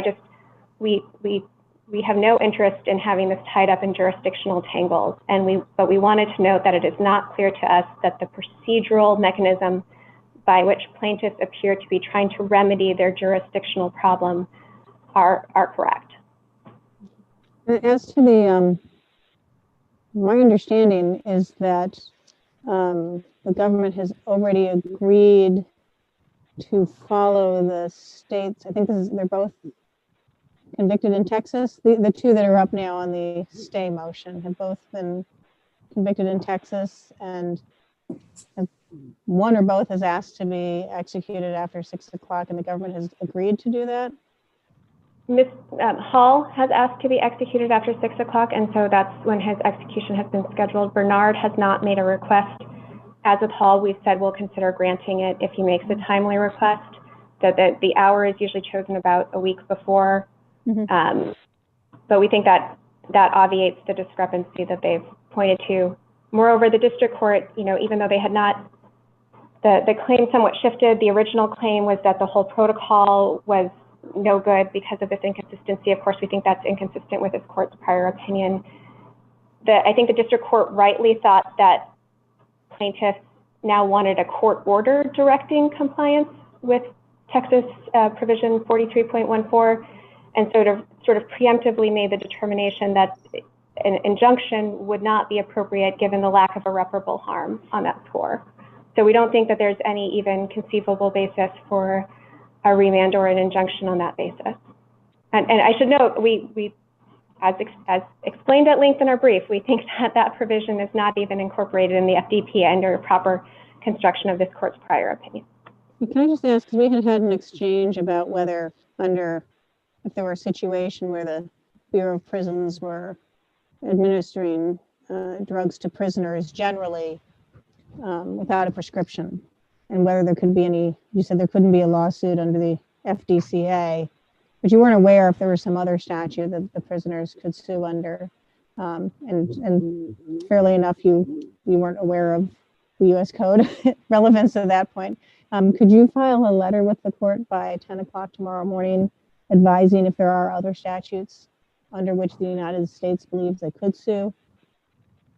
We have no interest in having this tied up in jurisdictional tangles, but we wanted to note that it is not clear to us that the procedural mechanism by which plaintiffs appear to be trying to remedy their jurisdictional problem are correct. As to the, my understanding is that the government has already agreed to follow the states. I think they're both convicted in Texas. The 2 that are up now on the stay motion have both been convicted in Texas, and one or both has asked to be executed after 6 o'clock, and the government has agreed to do that. Ms. Hall has asked to be executed after 6 o'clock, and so that's when his execution has been scheduled. Bernard has not made a request. As with Hall, we've said we'll consider granting it if he makes a timely request. That the hour is usually chosen about a week before. Mm-hmm. But we think that obviates the discrepancy that they've pointed to. Moreover, the district court, even though they had not, the claim somewhat shifted. The original claim was that the whole protocol was no good because of this inconsistency. Of course, we think that's inconsistent with this court's prior opinion. I think the district court rightly thought that plaintiffs now wanted a court order directing compliance with Texas provision 43.14, and sort of preemptively made the determination that an injunction would not be appropriate given the lack of irreparable harm on that score. So we don't think that there's any even conceivable basis for a remand or an injunction on that basis. And I should note, we as explained at length in our brief, we think that that provision is not even incorporated in the FDP under proper construction of this court's prior opinion. Can I just ask, because we had an exchange about whether if there were a situation where the Bureau of Prisons were administering drugs to prisoners generally without a prescription, and whether there could be any, you said there couldn't be a lawsuit under the FDCA, but you weren't aware if there was some other statute that the prisoners could sue under. And fairly enough, you weren't aware of the U.S. Code relevance at that point. Could you file a letter with the court by 10 o'clock tomorrow morning advising if there are other statutes under which the United States believes they could sue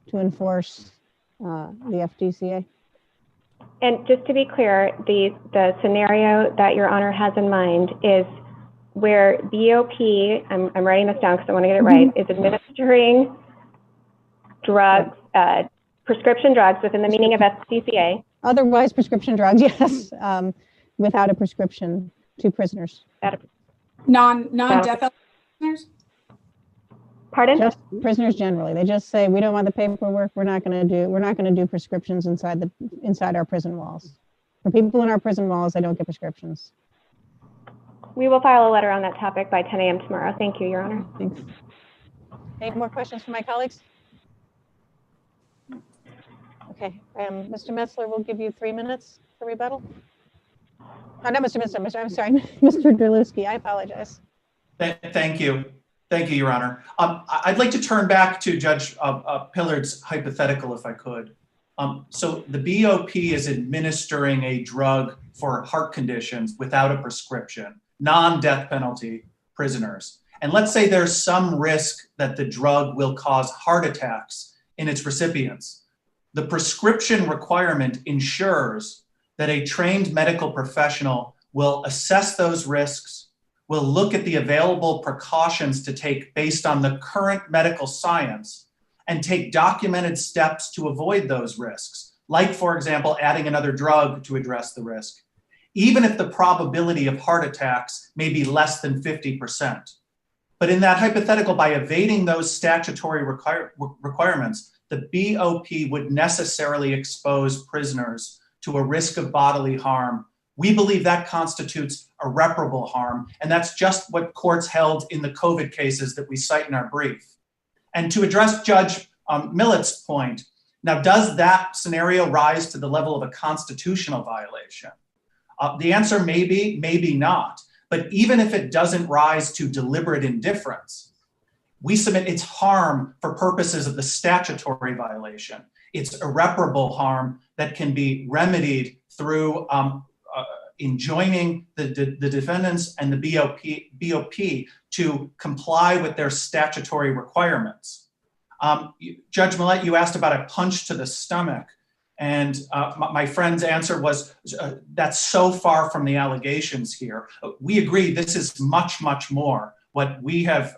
to enforce the FDCA? And just to be clear, the scenario that Your Honor has in mind is where BOP, I'm writing this down because I want to get it right, is administering drugs, prescription drugs within the meaning of FDCA. Otherwise prescription drugs, yes, without a prescription to prisoners. Non-death prisoners? Pardon? Just prisoners generally. They just say, we don't want the paperwork. We're not going to do prescriptions inside our prison walls. For people in our prison walls, they don't get prescriptions. We will file a letter on that topic by 10 a.m. tomorrow. Thank you, Your Honor. Thanks. Any more questions from my colleagues? Okay, Mr. Metzler, we'll give you 3 minutes for rebuttal. Oh, not Mr. Metzler, I'm sorry, Mr. Drelewski, I apologize. Thank you. Thank you, Your Honor. I'd like to turn back to Judge Pillard's hypothetical, if I could. So the BOP is administering a drug for heart conditions without a prescription, non-death penalty prisoners. And let's say there's some risk that the drug will cause heart attacks in its recipients. The prescription requirement ensures that a trained medical professional will assess those risks, will look at the available precautions to take based on the current medical science, and take documented steps to avoid those risks, like, for example, adding another drug to address the risk, even if the probability of heart attacks may be less than 50%. But in that hypothetical, by evading those statutory requirements, the BOP would necessarily expose prisoners to a risk of bodily harm. We believe that constitutes irreparable harm, and that's just what courts held in the COVID cases that we cite in our brief. And to address Judge Millett's point, now does that scenario rise to the level of a constitutional violation? The answer may be, maybe not. But even if it doesn't rise to deliberate indifference, we submit it's harm for purposes of the statutory violation. It's irreparable harm that can be remedied through enjoining the defendants and the BOP to comply with their statutory requirements. Judge Millett, you asked about a punch to the stomach. And my friend's answer was, that's so far from the allegations here. We agree this is much, much more what we have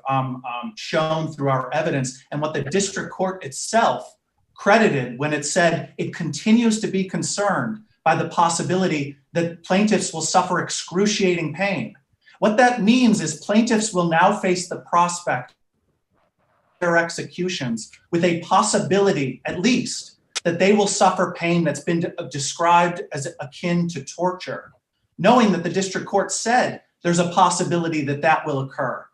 shown through our evidence and what the district court itself credited when it said it continues to be concerned by the possibility that plaintiffs will suffer excruciating pain. What that means is plaintiffs will now face the prospect of their executions with a possibility, at least, that they will suffer pain that's been described as akin to torture, knowing that the district court said there's a possibility that that will occur.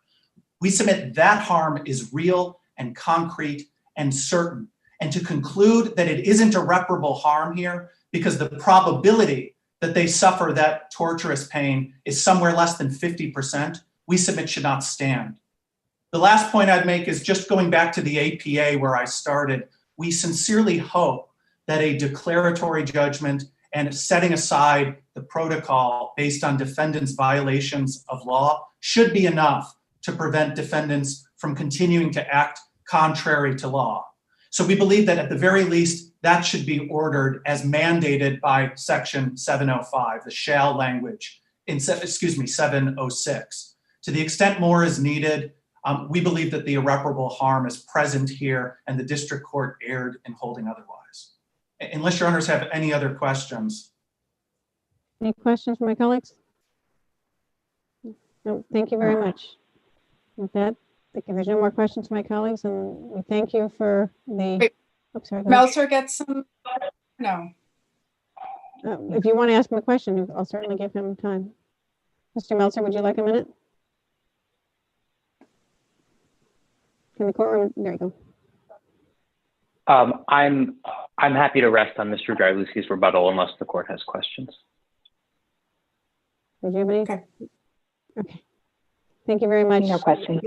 We submit that harm is real and concrete and certain. And to conclude that it isn't irreparable harm here because the probability that they suffer that torturous pain is somewhere less than 50%, we submit should not stand. The last point I'd make is just going back to the APA where I started. We sincerely hope that a declaratory judgment and setting aside the protocol based on defendants' violations of law should be enough to prevent defendants from continuing to act contrary to law. So we believe that at the very least, that should be ordered as mandated by Section 705, the shall language in, 706. To the extent more is needed, we believe that the irreparable harm is present here and the district court erred in holding otherwise. Unless your honors have any other questions. Any questions from my colleagues? No, thank you very much. With that, if there's no more questions from my colleagues, and we thank you for the. Wait. Oops, sorry. Go ahead. Meltzer gets some, no. If you want to ask him a question, I'll certainly give him time. Mr. Meltzer, would you like a minute? In the courtroom, there you go. I'm happy to rest on Mr. Drylewski's rebuttal unless the court has questions. Did you have any? Okay. Okay. Thank you very much. No questions.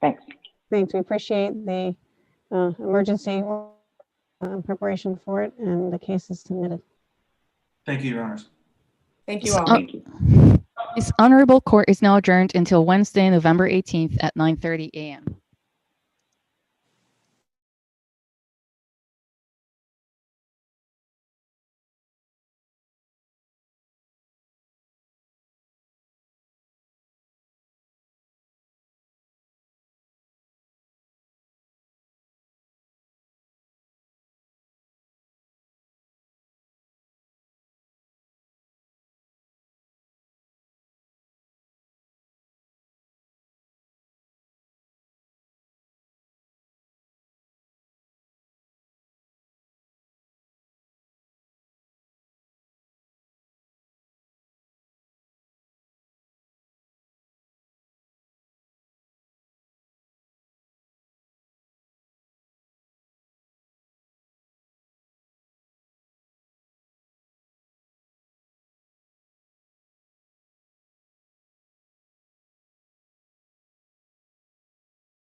Thanks. Thanks. We appreciate the emergency preparation for it, and the case is submitted. Thank you, your honors. Thank you all. Thank you. This honorable court is now adjourned until Wednesday, November 18th at 9:30 a.m.